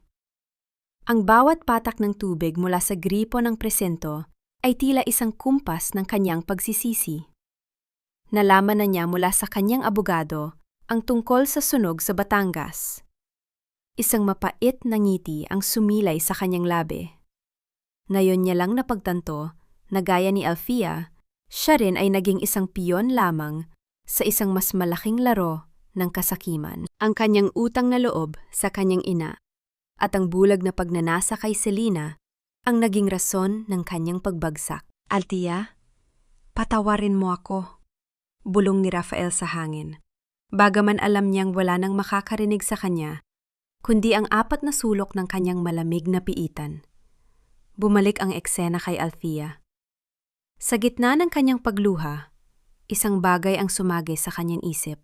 Ang bawat patak ng tubig mula sa gripo ng presento ay tila isang kumpas ng kanyang pagsisisi. Nalaman na niya mula sa kanyang abogado ang tungkol sa sunog sa Batangas. Isang mapait na ngiti ang sumilay sa kanyang labi. Ngayon niya lang napagtanto na gaya ni Althea, siya rin ay naging isang piyon lamang sa isang mas malaking laro ng kasakiman. Ang kanyang utang na loob sa kanyang ina at ang bulag na pagnanasa kay Selena ang naging rason ng kanyang pagbagsak. Althea, patawarin mo ako, bulong ni Rafael sa hangin. Bagaman alam niyang wala nang makakarinig sa kanya, kundi ang 4 na sulok ng kanyang malamig na piitan. Bumalik ang eksena kay Althea. Sa gitna ng kanyang pagluha, isang bagay ang sumagay sa kanyang isip.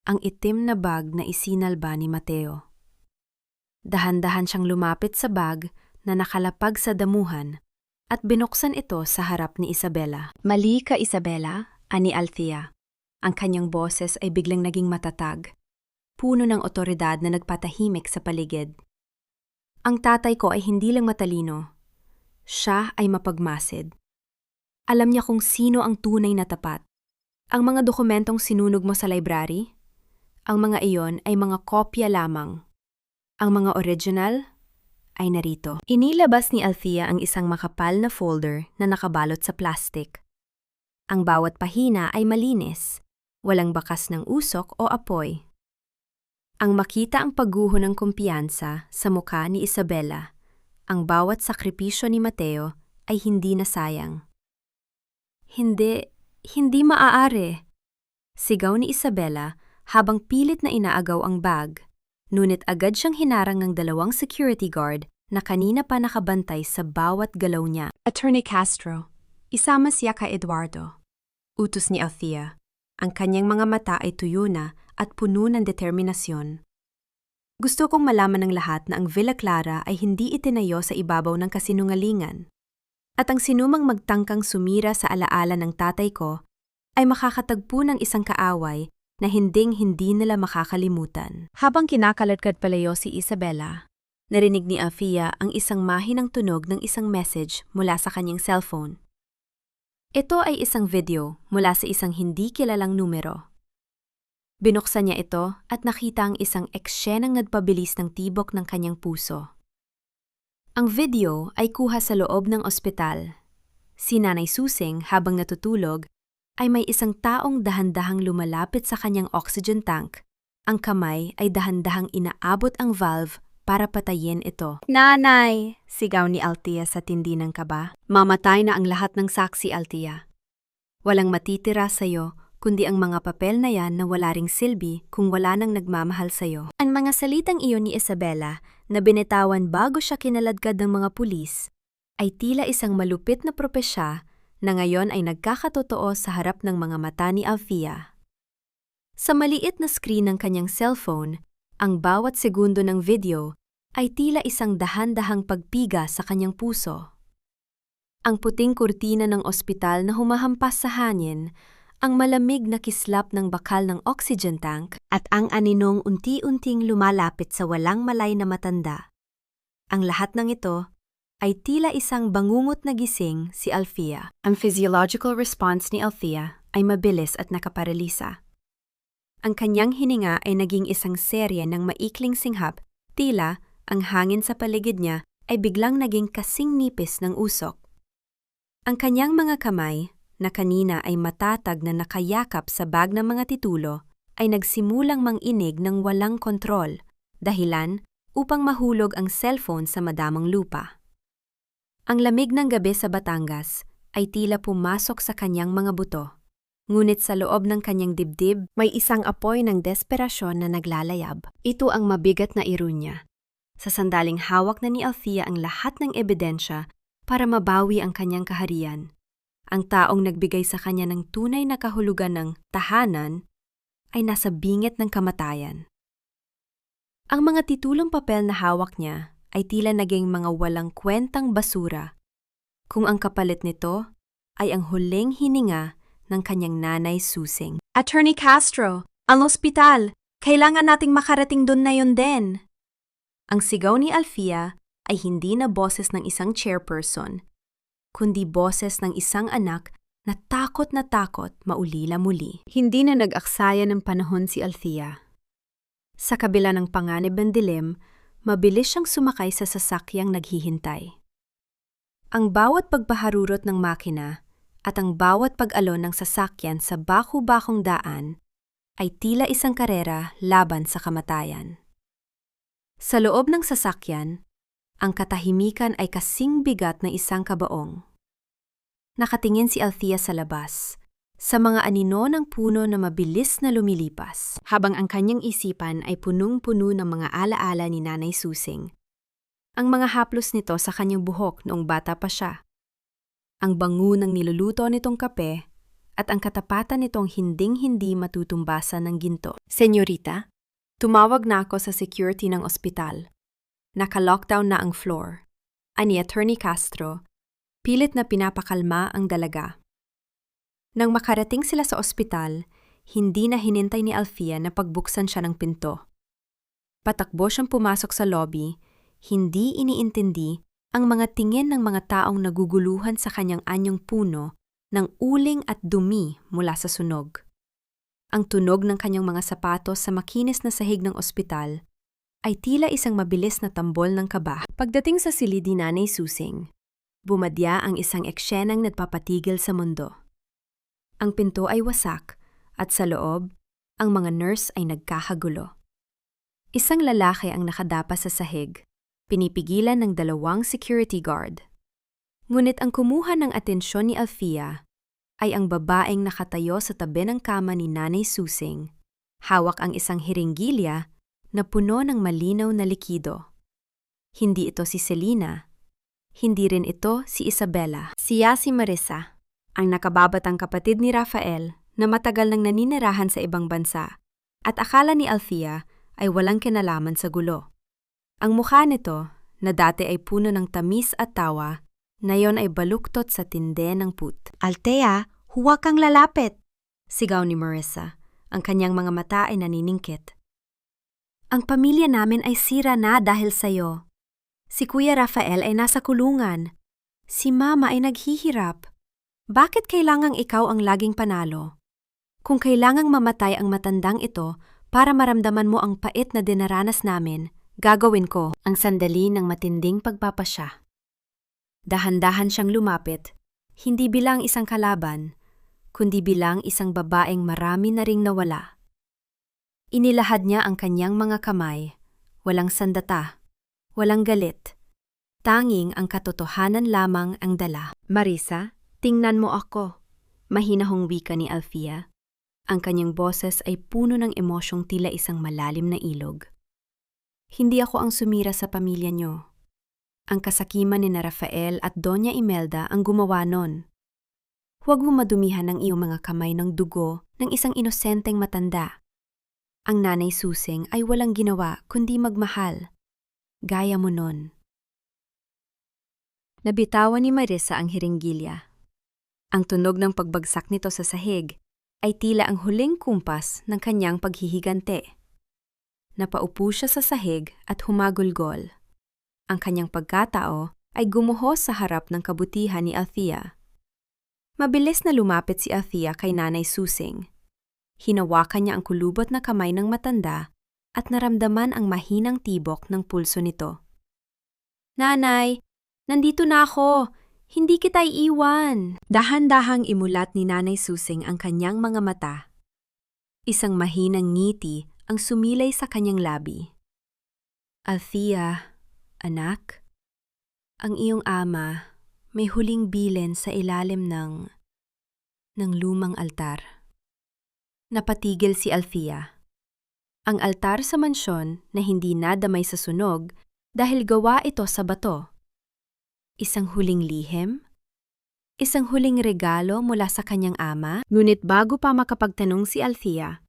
Ang itim na bag na isinalba ni Mateo. Dahan-dahan siyang lumapit sa bag na nakalapag sa damuhan at binuksan ito sa harap ni Isabela. Mali ka, Isabela, ani Althea. Ang kanyang boses ay biglang naging matatag, puno ng otoridad na nagpatahimik sa paligid. Ang tatay ko ay hindi lang matalino. Siya ay mapagmasid. Alam niya kung sino ang tunay na tapat. Ang mga dokumentong sinunog mo sa library, ang mga iyon ay mga kopya lamang. Ang mga original ay narito. Inilabas ni Althea ang isang makapal na folder na nakabalot sa plastic. Ang bawat pahina ay malinis, walang bakas ng usok o apoy. Ang makita ang pagguho ng kumpiyansa sa mukha ni Isabela, ang bawat sakripisyo ni Mateo ay hindi nasayang. Hindi maaari, sigaw ni Isabela habang pilit na inaagaw ang bag, ngunit agad siyang hinarang ng 2 security guard na kanina pa nakabantay sa bawat galaw niya. Attorney Castro, isama siya kay Eduardo. Utos ni Althea. Ang kanyang mga mata ay tuyo na at puno ng determinasyon. Gusto kong malaman ng lahat na ang Villa Clara ay hindi itinayo sa ibabaw ng kasinungalingan. At ang sinumang magtangkang sumira sa alaala ng tatay ko ay makakatagpo ng isang kaaway na hinding-hindi nila makakalimutan. Habang kinakaladkad palayo si Isabela, narinig ni Althea ang isang mahinang tunog ng isang message mula sa kanyang cellphone. Ito ay isang video mula sa isang hindi kilalang numero. Binuksan niya ito at nakita ang isang eksenang nagpabilis ng tibok ng kanyang puso. Ang video ay kuha sa loob ng ospital. Si Nanay Susing habang natutulog ay may isang taong dahan-dahang lumalapit sa kanyang oxygen tank. Ang kamay ay dahan-dahang inaabot ang valve para patayin ito. Nanay! Sigaw ni Althea sa tindi ng kaba. Mamatay na ang lahat ng saksi, Althea. Walang matitira sa'yo kundi ang mga papel na yan na wala ring silbi kung wala nang nagmamahal sa'yo. Ang mga salitang iyon ni Isabela na binitawan bago siya kinaladkad ng mga pulis ay tila isang malupit na propesya na ngayon ay nagkakatotoo sa harap ng mga mata ni Althea. Sa maliit na screen ng kanyang cellphone, ang bawat segundo ng video ay tila isang dahan-dahang pagpiga sa kanyang puso. Ang puting kurtina ng ospital na humahampas sa hangin, ang malamig na kislap ng bakal ng oxygen tank at ang aninong unti-unting lumalapit sa walang malay na matanda. Ang lahat ng ito ay tila isang bangungot na gising si Althea. Ang physiological response ni Althea ay mabilis at nakaparalisa. Ang kanyang hininga ay naging isang serye ng maikling singhap, tila ang hangin sa paligid niya ay biglang naging kasing nipis ng usok. Ang kanyang mga kamay, na kanina ay matatag na nakayakap sa bag ng mga titulo, ay nagsimulang manginig ng walang kontrol, dahilan upang mahulog ang cellphone sa madamang lupa. Ang lamig ng gabi sa Batangas ay tila pumasok sa kanyang mga buto, ngunit sa loob ng kanyang dibdib may isang apoy ng desperasyon na naglalayab. Ito ang mabigat na ironya. Sa sandaling hawak na ni Althea ang lahat ng ebidensya para mabawi ang kanyang kaharian, ang taong nagbigay sa kanya ng tunay na kahulugan ng tahanan ay nasa bingit ng kamatayan. Ang mga titulong papel na hawak niya ay tila naging mga walang kwentang basura, kung ang kapalit nito ay ang huling hininga ng kanyang Nanay Susing. Attorney Castro, ang ospital! Kailangan nating makarating doon na yun din! Ang sigaw ni Althea ay hindi na boses ng isang chairperson, kundi boses ng isang anak na takot maulila muli. Hindi na nag-aksaya ng panahon si Althea. Sa kabila ng panganib ng dilim, mabilis siyang sumakay sa sasakyang naghihintay. Ang bawat pagpaharurot ng makina at ang bawat pag-alon ng sasakyan sa baku-bakong daan ay tila isang karera laban sa kamatayan. Sa loob ng sasakyan, ang katahimikan ay kasing bigat ng isang kabaong. Nakatingin si Althea sa labas, sa mga anino ng puno na mabilis na lumilipas, habang ang kanyang isipan ay punong-puno ng mga alaala ni Nanay Susing. Ang mga haplos nito sa kanyang buhok noong bata pa siya. Ang bango ng niluluto nitong kape at ang katapatan nitong hinding-hindi matutumbasan ng ginto. Senyorita, tumawag na ako sa security ng ospital. Naka-lockdown na ang floor. Ani Attorney Castro, pilit na pinapakalma ang dalaga. Nang makarating sila sa ospital, hindi na hinintay ni Althea na pagbuksan siya ng pinto. Patakbo siyang pumasok sa lobby, hindi iniintindi ang mga tingin ng mga taong naguguluhan sa kanyang anyong puno ng uling at dumi mula sa sunog. Ang tunog ng kanyang mga sapatos sa makinis na sahig ng ospital ay tila isang mabilis na tambol ng kaba. Pagdating sa silid ni Nanay Susing, bumadya ang isang eksenang nagpapatigil sa mundo. Ang pinto ay wasak at sa loob, ang mga nurse ay nagkakagulo. Isang lalaki ang nakadapa sa sahig, pinipigilan ng 2 security guard. Ngunit ang kumuha ng atensyon ni Althea ay ang babaeng nakatayo sa tabi ng kama ni Nanay Susing, hawak ang isang hiringgilya na puno ng malinaw na likido. Hindi ito si Selena, hindi rin ito si Isabela. Siya si Marisa, ang nakababatang kapatid ni Rafael na matagal nang naninirahan sa ibang bansa, at akala ni Althea ay walang kinalaman sa gulo. Ang mukha nito, na dati ay puno ng tamis at tawa, ngayon ay baluktot sa tinde ng put. Althea, huwag kang lalapit! Sigaw ni Marisa, ang kanyang mga mata ay naniningkit. Ang pamilya namin ay sira na dahil sa'yo. Si Kuya Rafael ay nasa kulungan. Si Mama ay naghihirap. Bakit kailangang ikaw ang laging panalo? Kung kailangang mamatay ang matandang ito para maramdaman mo ang pait na dinaranas namin, gagawin ko ang sandali ng matinding pagpapasya. Dahan-dahan siyang lumapit, hindi bilang isang kalaban, kundi bilang isang babaeng marami na ring nawala. Inilahad niya ang kanyang mga kamay, walang sandata, walang galit. Tanging ang katotohanan lamang ang dala. Marisa, tingnan mo ako. Mahinahong wika ni Althea. Ang kanyang boses ay puno ng emosyong tila isang malalim na ilog. Hindi ako ang sumira sa pamilya niyo. Ang kasakiman ni Rafael at Doña Imelda ang gumawa nun. Huwag mo madumihan ng iyong mga kamay ng dugo ng isang inosenteng matanda. Ang Nanay Susing ay walang ginawa kundi magmahal. Gaya mo nun. Nabitawan ni Marisa ang hiringgilya. Ang tunog ng pagbagsak nito sa sahig ay tila ang huling kumpas ng kanyang paghihigante. Napaupo siya sa sahig at humagulgol. Ang kanyang pagkatao ay gumuhos sa harap ng kabutihan ni Althea. Mabilis na lumapit si Althea kay Nanay Susing. Hinawakan niya ang kulubot na kamay ng matanda at naramdaman ang mahinang tibok ng pulso nito. Nanay, nandito na ako! Hindi kita iiwan! Dahan-dahang imulat ni Nanay Susing ang kanyang mga mata. Isang mahinang ngiti ang sumilay sa kanyang labi. Althea, anak, ang iyong ama may huling bilin sa ilalim ng lumang altar. Napatigil si Althea. Ang altar sa mansyon na hindi nadamay sa sunog dahil gawa ito sa bato. Isang huling lihim? Isang huling regalo mula sa kanyang ama? Ngunit bago pa makapagtanong si Althea,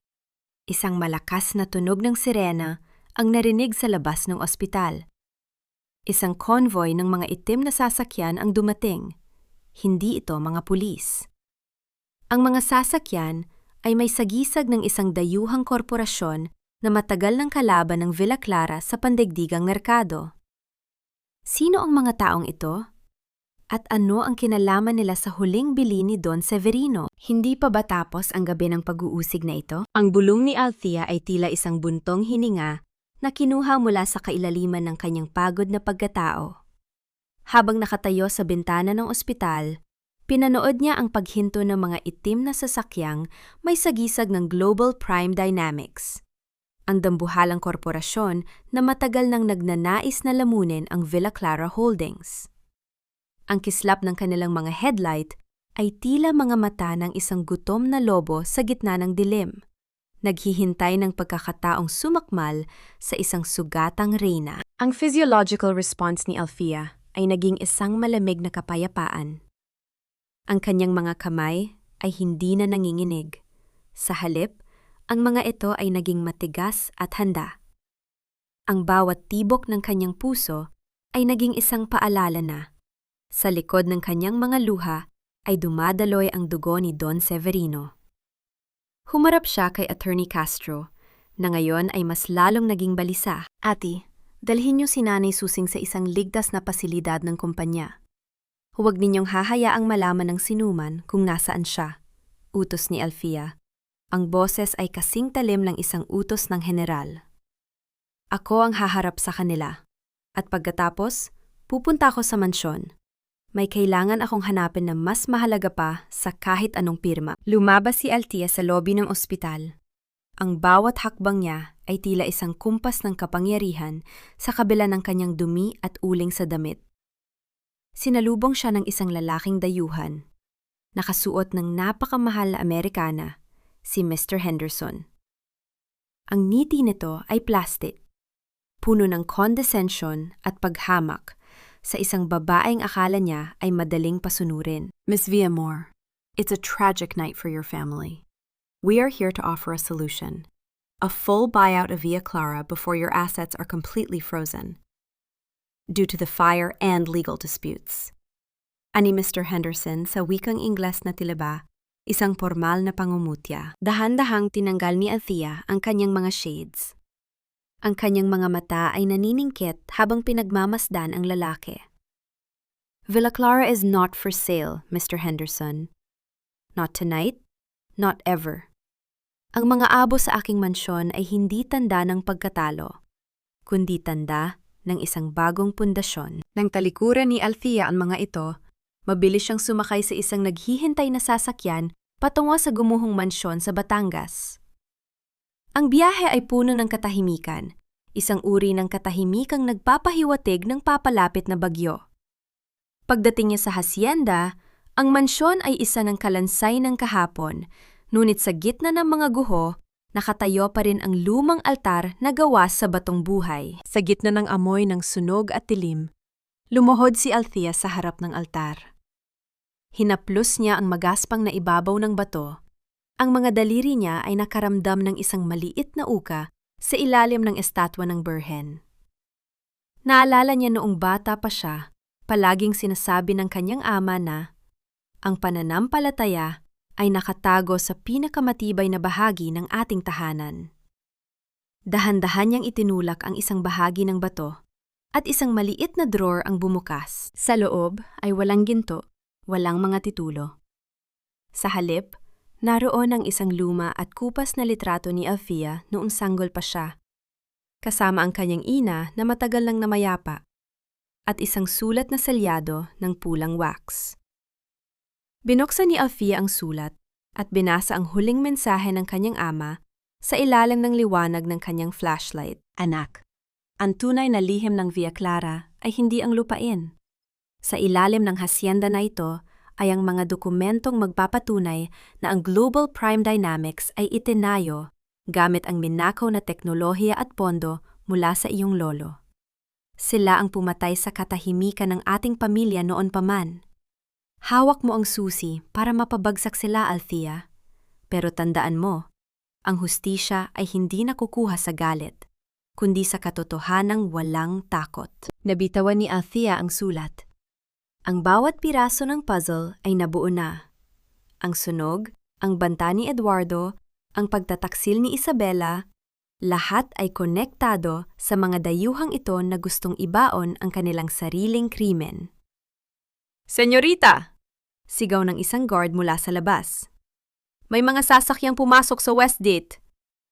isang malakas na tunog ng sirena ang narinig sa labas ng ospital. Isang convoy ng mga itim na sasakyan ang dumating. Hindi ito mga pulis. Ang mga sasakyan ay may sagisag ng isang dayuhang korporasyon na matagal ng kalaban ng Villa Clara sa pandaigdigang merkado. Sino ang mga taong ito? At ano ang kinalaman nila sa huling bili ni Don Severino? Hindi pa ba tapos ang gabi ng pag-uusig na ito? Ang bulong ni Althea ay tila isang buntong hininga na kinuha mula sa kailaliman ng kanyang pagod na pagkatao. Habang nakatayo sa bintana ng ospital, pinanood niya ang paghinto ng mga itim na sasakyang may sagisag ng Global Prime Dynamics. ang dambuhalang korporasyon na matagal nang nagnanais na lamunin ang Villa Clara Holdings. Ang kislap ng kanilang mga headlight ay tila mga mata ng isang gutom na lobo sa gitna ng dilim, naghihintay ng pagkakataong sumakmal sa isang sugatang reyna. Ang physiological response ni Althea ay naging isang malamig na kapayapaan. Ang kanyang mga kamay ay hindi na nanginginig. Sa halip, ang mga ito ay naging matigas at handa. Ang bawat tibok ng kanyang puso ay naging isang paalala na, sa likod ng kanyang mga luha ay dumadaloy ang dugo ni Don Severino. Humarap siya kay Attorney Castro, na ngayon ay mas lalong naging balisa. Ate, dalhin niyo si Nanay Susing sa isang ligtas na pasilidad ng kumpanya. Huwag ninyong hahayaang malaman ng sinuman kung nasaan siya, utos ni Althea. Ang boses ay kasing talim ng isang utos ng general. Ako ang haharap sa kanila. At pagkatapos, pupunta ako sa mansyon. May kailangan akong hanapin na mas mahalaga pa sa kahit anong pirma. Lumabas si Althea sa lobby ng ospital. Ang bawat hakbang niya ay tila isang kumpas ng kapangyarihan sa kabila ng kanyang dumi at uling sa damit. Sinalubong siya ng isang lalaking dayuhan. Nakasuot ng napakamahal na Amerikana, si Mr. Henderson. Ang ngiti nito ay plastic, puno ng condescension at paghamak sa isang babaeng akala niya ay madaling pasunurin. Miss Villamor, it's a tragic night for your family. We are here to offer a solution. A full buyout of Villa Clara before your assets are completely frozen, due to the fire and legal disputes. Ani Mr. Henderson sa wikang Ingles na tilaba, isang formal na pangumutya. Dahan-dahang tinanggal ni Althea ang kanyang mga shades. Ang kanyang mga mata ay naniningkit habang pinagmamasdan ang lalaki. Villa Clara is not for sale, Mr. Henderson. Not tonight, not ever. Ang mga abo sa aking mansyon ay hindi tanda ng pagkatalo, kundi tanda ng isang bagong pundasyon. Nang talikuran ni Althea ang mga ito, mabilis siyang sumakay sa isang naghihintay na sasakyan patungo sa gumuhong mansyon sa Batangas. Ang biyahe ay puno ng katahimikan, isang uri ng katahimikang nagpapahiwatig ng papalapit na bagyo. Pagdating niya sa hasyenda, ang mansyon ay isa ng kalansay ng kahapon, ngunit sa gitna ng mga guho, nakatayo pa rin ang lumang altar na gawa sa batong buhay. Sa gitna ng amoy ng sunog at dilim, lumuhod si Althea sa harap ng altar. Hinaplos niya ang magaspang na ibabaw ng bato. Ang mga daliri niya ay nakaramdam ng isang maliit na uka sa ilalim ng estatwa ng Birhen. Naalala niya noong bata pa siya, palaging sinasabi ng kanyang ama na ang pananampalataya ay nakatago sa pinakamatibay na bahagi ng ating tahanan. Dahan-dahan niyang itinulak ang isang bahagi ng bato at isang maliit na drawer ang bumukas. Sa loob ay walang ginto, walang mga titulo. Sa halip, naroon ang isang luma at kupas na litrato ni Althea noong sanggol pa siya, kasama ang kanyang ina na matagal nang namayapa, at isang sulat na selyado ng pulang wax. Binuksan ni Althea ang sulat at binasa ang huling mensahe ng kanyang ama sa ilalim ng liwanag ng kanyang flashlight. Anak, ang tunay na lihim ng Villa Clara ay hindi ang lupain. Sa ilalim ng hasyenda na ito ay ang mga dokumentong magpapatunay na ang Global Prime Dynamics ay itinayo gamit ang minakaw na teknolohiya at pondo mula sa iyong lolo. Sila ang pumatay sa katahimikan ng ating pamilya noon pa man. Hawak mo ang susi para mapabagsak sila, Althea. Pero tandaan mo, ang hustisya ay hindi nakukuha sa galit, kundi sa katotohanang walang takot. Nabitawan ni Althea ang sulat. Ang bawat piraso ng puzzle ay nabuo na. Ang sunog, ang banta ni Eduardo, ang pagtataksil ni Isabela, lahat ay konektado sa mga dayuhang ito na gustong ibaon ang kanilang sariling krimen. Senyorita! Sigaw ng isang guard mula sa labas. May mga sasakyang pumasok sa Westgate.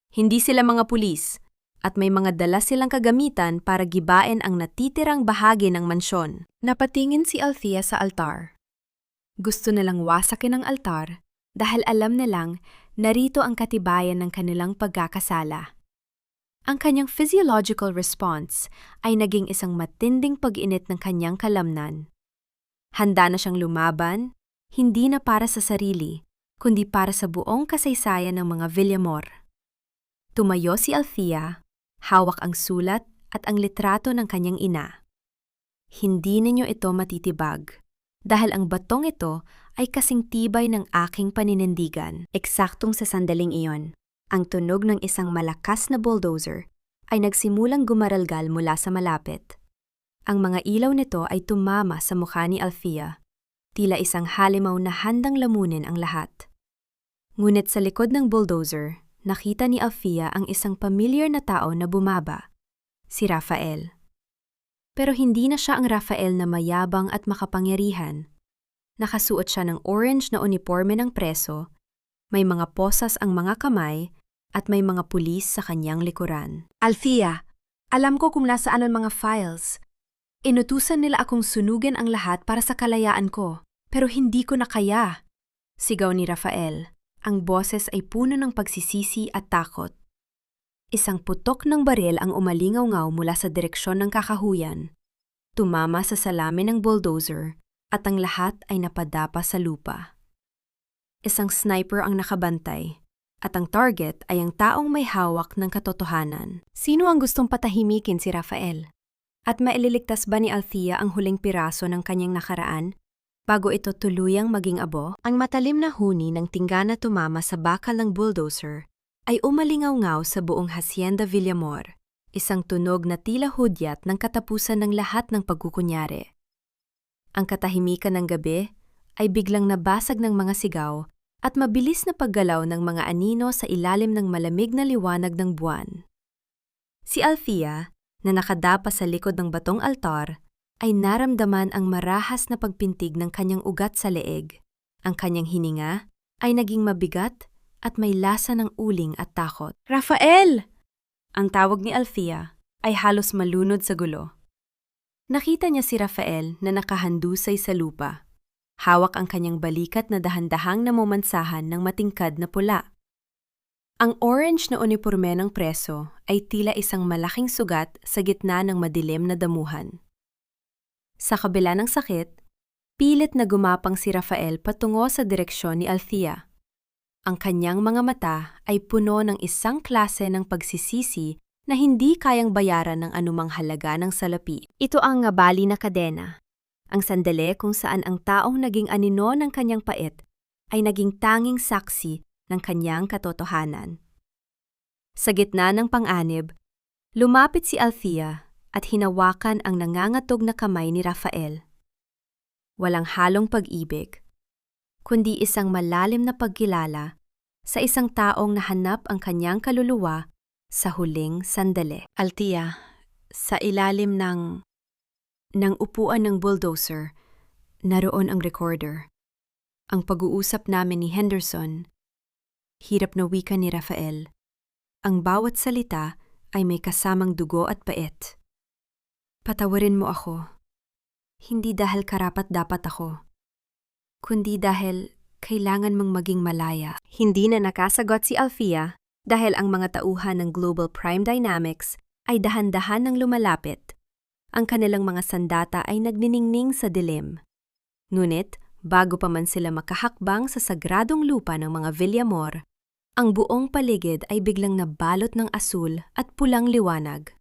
Hindi sila mga pulis, at may mga dala silang kagamitan para gibain ang natitirang bahagi ng mansyon. Napatingin si Althea sa altar. Gusto nilang wasakin ang altar dahil alam nilang narito ang katibayan ng kanilang pagkakasala. Ang kanyang physiological response ay naging isang matinding pag-init ng kanyang kalamnan. Handa na siyang lumaban, hindi na para sa sarili, kundi para sa buong kasaysayan ng mga Villamor. Tumayo si Althea, hawak ang sulat at ang litrato ng kanyang ina. Hindi ninyo ito matitibag, dahil ang batong ito ay kasing tibay ng aking paninindigan. Eksaktong sa sandaling iyon, ang tunog ng isang malakas na bulldozer ay nagsimulang gumaralgal mula sa malapit. Ang mga ilaw nito ay tumama sa mukha ni Althea, tila isang halimaw na handang lamunin ang lahat. Ngunit sa likod ng bulldozer, nakita ni Althea ang isang familiar na tao na bumaba, si Rafael. Pero hindi na siya ang Rafael na mayabang at makapangyarihan. Nakasuot siya ng orange na uniforme ng preso, may mga posas ang mga kamay, at may mga pulis sa kanyang likuran. Althea, alam ko kung nasaan ang mga files. Inutusan nila akong sunugin ang lahat para sa kalayaan ko, pero hindi ko na kaya. Sigaw ni Rafael. Ang boses ay puno ng pagsisisi at takot. Isang putok ng baril ang umalingaw-ngaw mula sa direksyon ng kakahuyan. Tumama sa salamin ng bulldozer at ang lahat ay napadapa sa lupa. Isang sniper ang nakabantay. At ang target ay ang taong may hawak ng katotohanan. Sino ang gustong patahimikin si Rafael? At maililigtas ba ni Althea ang huling piraso ng kanyang nakaraan bago ito tuluyang maging abo? Ang matalim na huni ng tingga na tumama sa bakal ng bulldozer ay umalingaw-ngaw sa buong Hacienda Villamor, isang tunog na tila hudyat ng katapusan ng lahat ng pagkukunyari. Ang katahimikan ng gabi ay biglang nabasag ng mga sigaw at mabilis na paggalaw ng mga anino sa ilalim ng malamig na liwanag ng buwan. Si Althea, na nakadapa sa likod ng batong altar, ay naramdaman ang marahas na pagpintig ng kanyang ugat sa leeg. Ang kanyang hininga ay naging mabigat at may lasa ng uling at takot. Rafael! Ang tawag ni Althea ay halos malunod sa gulo. Nakita niya si Rafael na nakahandusay sa lupa. Hawak ang kanyang balikat na dahan-dahang namumansahan ng matingkad na pula. Ang orange na uniporme ng preso ay tila isang malaking sugat sa gitna ng madilim na damuhan. Sa kabila ng sakit, pilit na gumapang si Rafael patungo sa direksyon ni Althea. Ang kanyang mga mata ay puno ng isang klase ng pagsisisi na hindi kayang bayaran ng anumang halaga ng salapi. Ito ang ngabali na kadena. Ang sandali kung saan ang taong naging anino ng kanyang pait ay naging tanging saksi ng kanyang katotohanan. Sa gitna ng pang-anib, lumapit si Althea at hinawakan ang nangangatog na kamay ni Rafael. Walang halong pag-ibig, kundi isang malalim na pagkilala sa isang taong nahanap ang kanyang kaluluwa sa huling sandali. Althea, sa ilalim ng upuan ng bulldozer, naroon ang recorder. Ang pag-uusap namin ni Henderson, hirap na wika ni Rafael. Ang bawat salita ay may kasamang dugo at pait. Patawarin mo ako, hindi dahil karapat-dapat ako, kundi dahil kailangan mong maging malaya. Hindi na nakasagot si Althea dahil ang mga tauhan ng Global Prime Dynamics ay dahan-dahan ng lumalapit. Ang kanilang mga sandata ay nagniningning sa dilim. Ngunit, bago pa man sila makahakbang sa sagradong lupa ng mga Villamor, ang buong paligid ay biglang nabalot ng asul at pulang liwanag.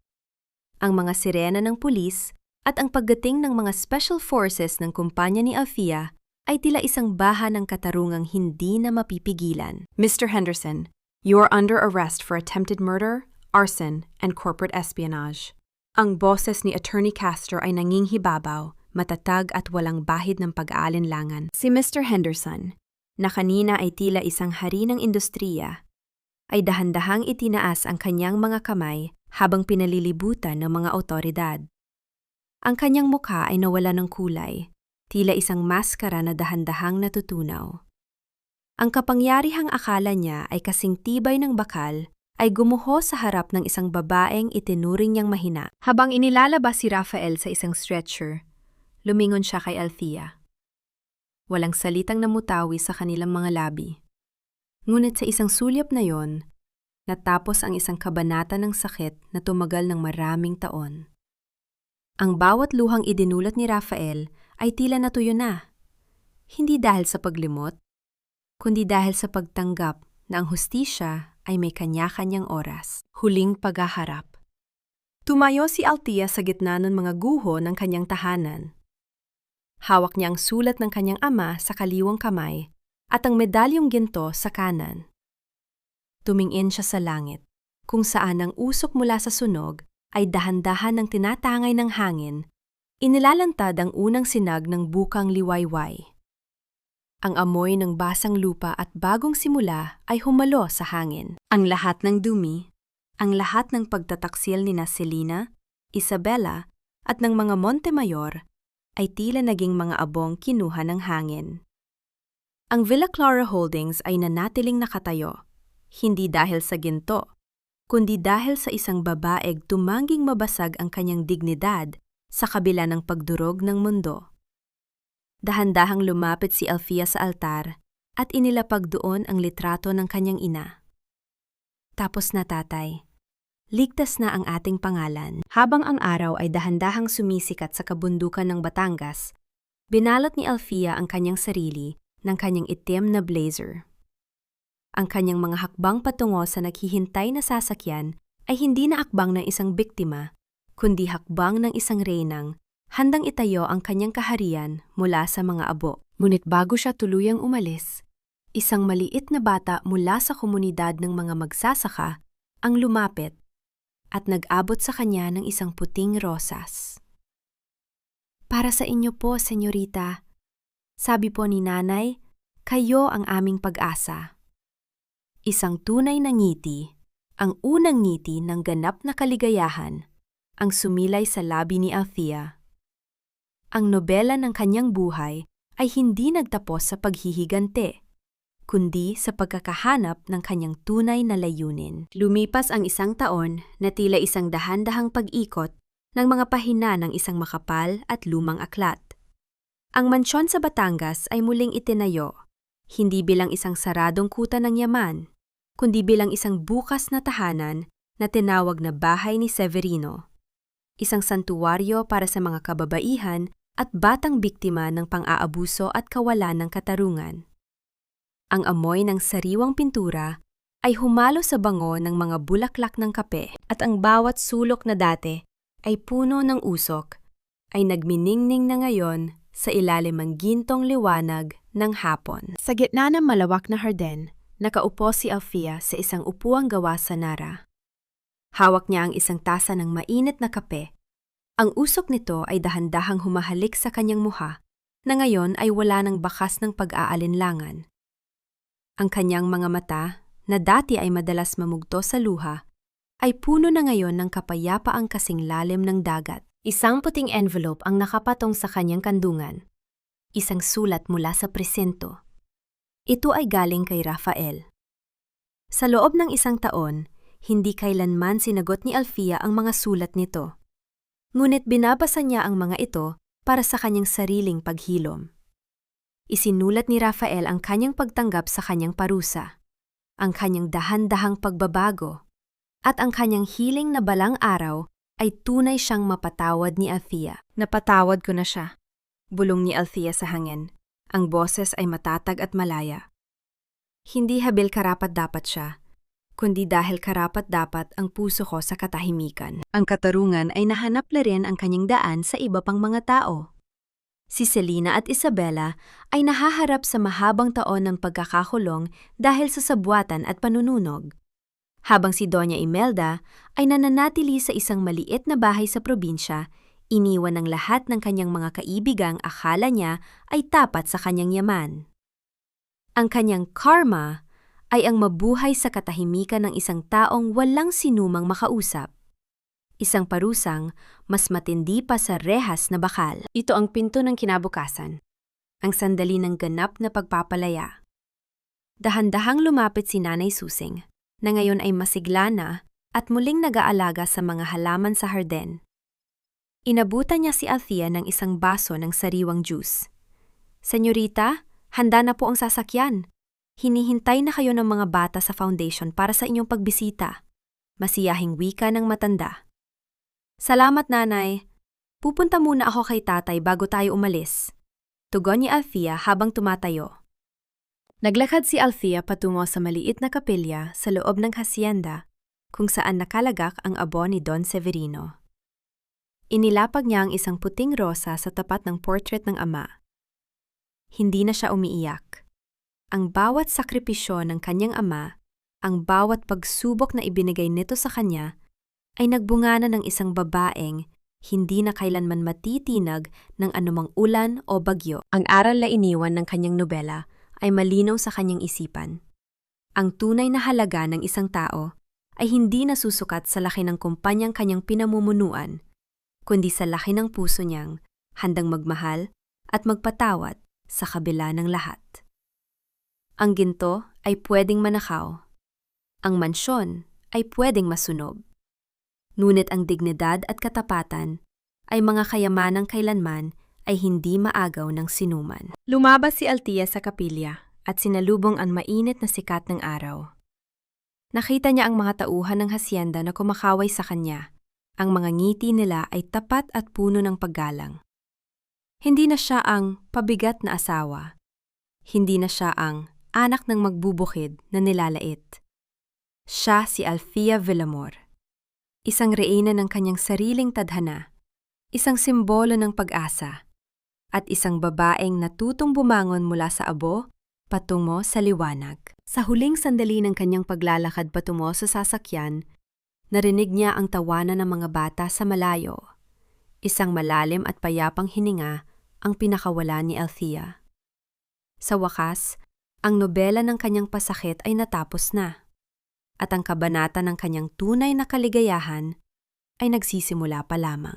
Ang mga sirena ng pulis at ang pagdating ng mga special forces ng kumpanya ni Althea ay tila isang baha ng katarungang hindi na mapipigilan. Mr. Henderson, you are under arrest for attempted murder, arson, and corporate espionage. Ang boses ni Attorney Castro ay nanginghibabaw, matatag at walang bahid ng pag-aalinlangan. Si Mr. Henderson, na kanina ay tila isang hari ng industriya, ay dahan-dahang itinaas ang kanyang mga kamay habang pinalilibutan ng mga otoridad. Ang kanyang mukha ay nawala ng kulay, tila isang maskara na dahan-dahang natutunaw. Ang kapangyarihang akala niya ay kasing tibay ng bakal ay gumuho sa harap ng isang babaeng itinuring niyang mahina. Habang inilalabas si Rafael sa isang stretcher, lumingon siya kay Althea. Walang salitang namutawi sa kanilang mga labi. Ngunit sa isang sulyap na yon, natapos ang isang kabanata ng sakit na tumagal ng maraming taon. Ang bawat luhang idinulat ni Rafael ay tila natuyo na. Hindi dahil sa paglimot, kundi dahil sa pagtanggap na ang hustisya ay may kanya-kanyang oras. Huling paghaharap. Tumayo si Althea sa gitna ng mga guho ng kanyang tahanan. Hawak niya ang sulat ng kanyang ama sa kaliwang kamay at ang medalyong ginto sa kanan. Tumingin siya sa langit, kung saan ang usok mula sa sunog ay dahan-dahan ng tinatangay ng hangin, inilalantad ang unang sinag ng bukang liwayway. Ang amoy ng basang lupa at bagong simula ay humalo sa hangin. Ang lahat ng dumi, ang lahat ng pagtataksil ni Selina, Isabella at ng mga Montemayor ay tila naging mga abong kinuha ng hangin. Ang Villa Clara Holdings ay nanatiling nakatayo, hindi dahil sa ginto, kundi dahil sa isang babaeng tumangging mabasag ang kanyang dignidad sa kabila ng pagdurog ng mundo. Dahan-dahang lumapit si Althea sa altar at inilapag doon ang litrato ng kanyang ina. Tapos na, tatay. Ligtas na ang ating pangalan. Habang ang araw ay dahan-dahang sumisikat sa kabundukan ng Batangas, binalot ni Althea ang kanyang sarili ng kanyang itim na blazer. Ang kanyang mga hakbang patungo sa naghihintay na sasakyan ay hindi na akbang ng isang biktima, kundi hakbang ng isang reynang handang itayo ang kanyang kaharian mula sa mga abo. Ngunit bago siya tuluyang umalis, isang maliit na bata mula sa komunidad ng mga magsasaka ang lumapit at nag-abot sa kanya ng isang puting rosas. Para sa inyo po, senyorita. Sabi po ni nanay, kayo ang aming pag-asa. Isang tunay na ngiti, ang unang ngiti ng ganap na kaligayahan, ang sumilay sa labi ni Althea. Ang nobela ng kanyang buhay ay hindi nagtapos sa paghihigante, kundi sa pagkakahanap ng kanyang tunay na layunin. Lumipas ang isang taon na tila isang dahan-dahang pag-ikot ng mga pahina ng isang makapal at lumang aklat. Ang mansyon sa Batangas ay muling itinayo, hindi bilang isang saradong kuta ng yaman, kundi bilang isang bukas na tahanan na tinawag na Bahay ni Severino, isang santuwaryo para sa mga kababaihan at batang biktima ng pang-aabuso at kawalan ng katarungan. Ang amoy ng sariwang pintura ay humalo sa bango ng mga bulaklak ng kape at ang bawat sulok na dati ay puno ng usok ay nagminingning na ngayon sa ilalim ng gintong liwanag ng hapon. Sa gitna ng malawak na harden, nakaupo si Althea sa isang upuang gawa sa nara. Hawak niya ang isang tasa ng mainit na kape. Ang usok nito ay dahan-dahang humahalik sa kanyang muha na ngayon ay wala ng bakas ng pag-aalinlangan. Ang kanyang mga mata, na dati ay madalas mamugto sa luha, ay puno na ngayon ng kapayapaang kasing lalim ng dagat. Isang puting envelope ang nakapatong sa kanyang kandungan. Isang sulat mula sa presinto. Ito ay galing kay Rafael. Sa loob ng isang taon, hindi kailanman sinagot ni Althea ang mga sulat nito. Ngunit binabasa niya ang mga ito para sa kanyang sariling paghilom. Isinulat ni Rafael ang kanyang pagtanggap sa kanyang parusa, ang kanyang dahan-dahang pagbabago, at ang kanyang hiling na balang araw ay tunay siyang mapatawad ni Althea. Napatawad ko na siya, bulong ni Althea sa hangin. Ang boses ay matatag at malaya. Hindi habil karapat-dapat siya, kundi dahil karapat-dapat ang puso ko sa katahimikan. Ang katarungan ay nahanap na rin ang kanyang daan sa iba pang mga tao. Si Selina at Isabella ay nahaharap sa mahabang taon ng pagkakakulong dahil sa sabwatan at panununog. Habang si Doña Imelda ay nananatili sa isang maliit na bahay sa probinsya, iniwan ng lahat ng kanyang mga kaibigang akala niya ay tapat sa kanyang yaman. Ang kanyang karma ay ang mabuhay sa katahimikan ng isang taong walang sinumang makausap. Isang parusang mas matindi pa sa rehas na bakal. Ito ang pinto ng kinabukasan, ang sandali ng ganap na pagpapalaya. Dahan-dahang lumapit si Nanay Susing, na ngayon ay masigla na at muling nag-aalaga sa mga halaman sa harden. Inabutan niya si Althea ng isang baso ng sariwang juice. "Senyorita, handa na po ang sasakyan. Hinihintay na kayo ng mga bata sa foundation para sa inyong pagbisita. Masiyahing wika ng matanda. Salamat, nanay. Pupunta muna ako kay tatay bago tayo umalis. Tugon ni Althea habang tumatayo. Naglakad si Althea patungo sa maliit na kapilya sa loob ng hasyenda kung saan nakalagak ang abo ni Don Severino. Inilapag niya ang isang puting rosa sa tapat ng portrait ng ama. Hindi na siya umiiyak. Ang bawat sakripisyo ng kanyang ama, ang bawat pagsubok na ibinigay nito sa kanya, ay nagbungana ng isang babaeng hindi na kailanman matitinag ng anumang ulan o bagyo. Ang aral na iniwan ng kanyang nobela ay malinaw sa kanyang isipan. Ang tunay na halaga ng isang tao ay hindi nasusukat sa laki ng kumpanyang kanyang pinamumunuan, kundi sa laki ng puso niyang handang magmahal at magpatawad sa kabila ng lahat. Ang ginto ay pwedeng manakaw. Ang mansyon ay pwedeng masunog. Ngunit ang dignidad at katapatan ay mga kayamanang kailanman ay hindi maagaw ng sinuman. Lumabas si Althea sa kapilya at sinalubong ang mainit na sikat ng araw. Nakita niya ang mga tauhan ng hasyenda na kumakaway sa kanya. Ang mga ngiti nila ay tapat at puno ng paggalang. Hindi na siya ang pabigat na asawa. Hindi na siya ang anak ng magbubukid na nilalait. Siya si Althea Villamor. Isang reyna ng kanyang sariling tadhana, isang simbolo ng pag-asa, at isang babaeng natutong bumangon mula sa abo patungo sa liwanag. Sa huling sandali ng kanyang paglalakad patungo sa sasakyan, narinig niya ang tawanan ng mga bata sa malayo. Isang malalim at payapang hininga ang pinakawala ni Althea. Sa wakas, ang nobela ng kanyang pasakit ay natapos na. At ang kabanata ng kanyang tunay na kaligayahan ay nagsisimula pa lamang.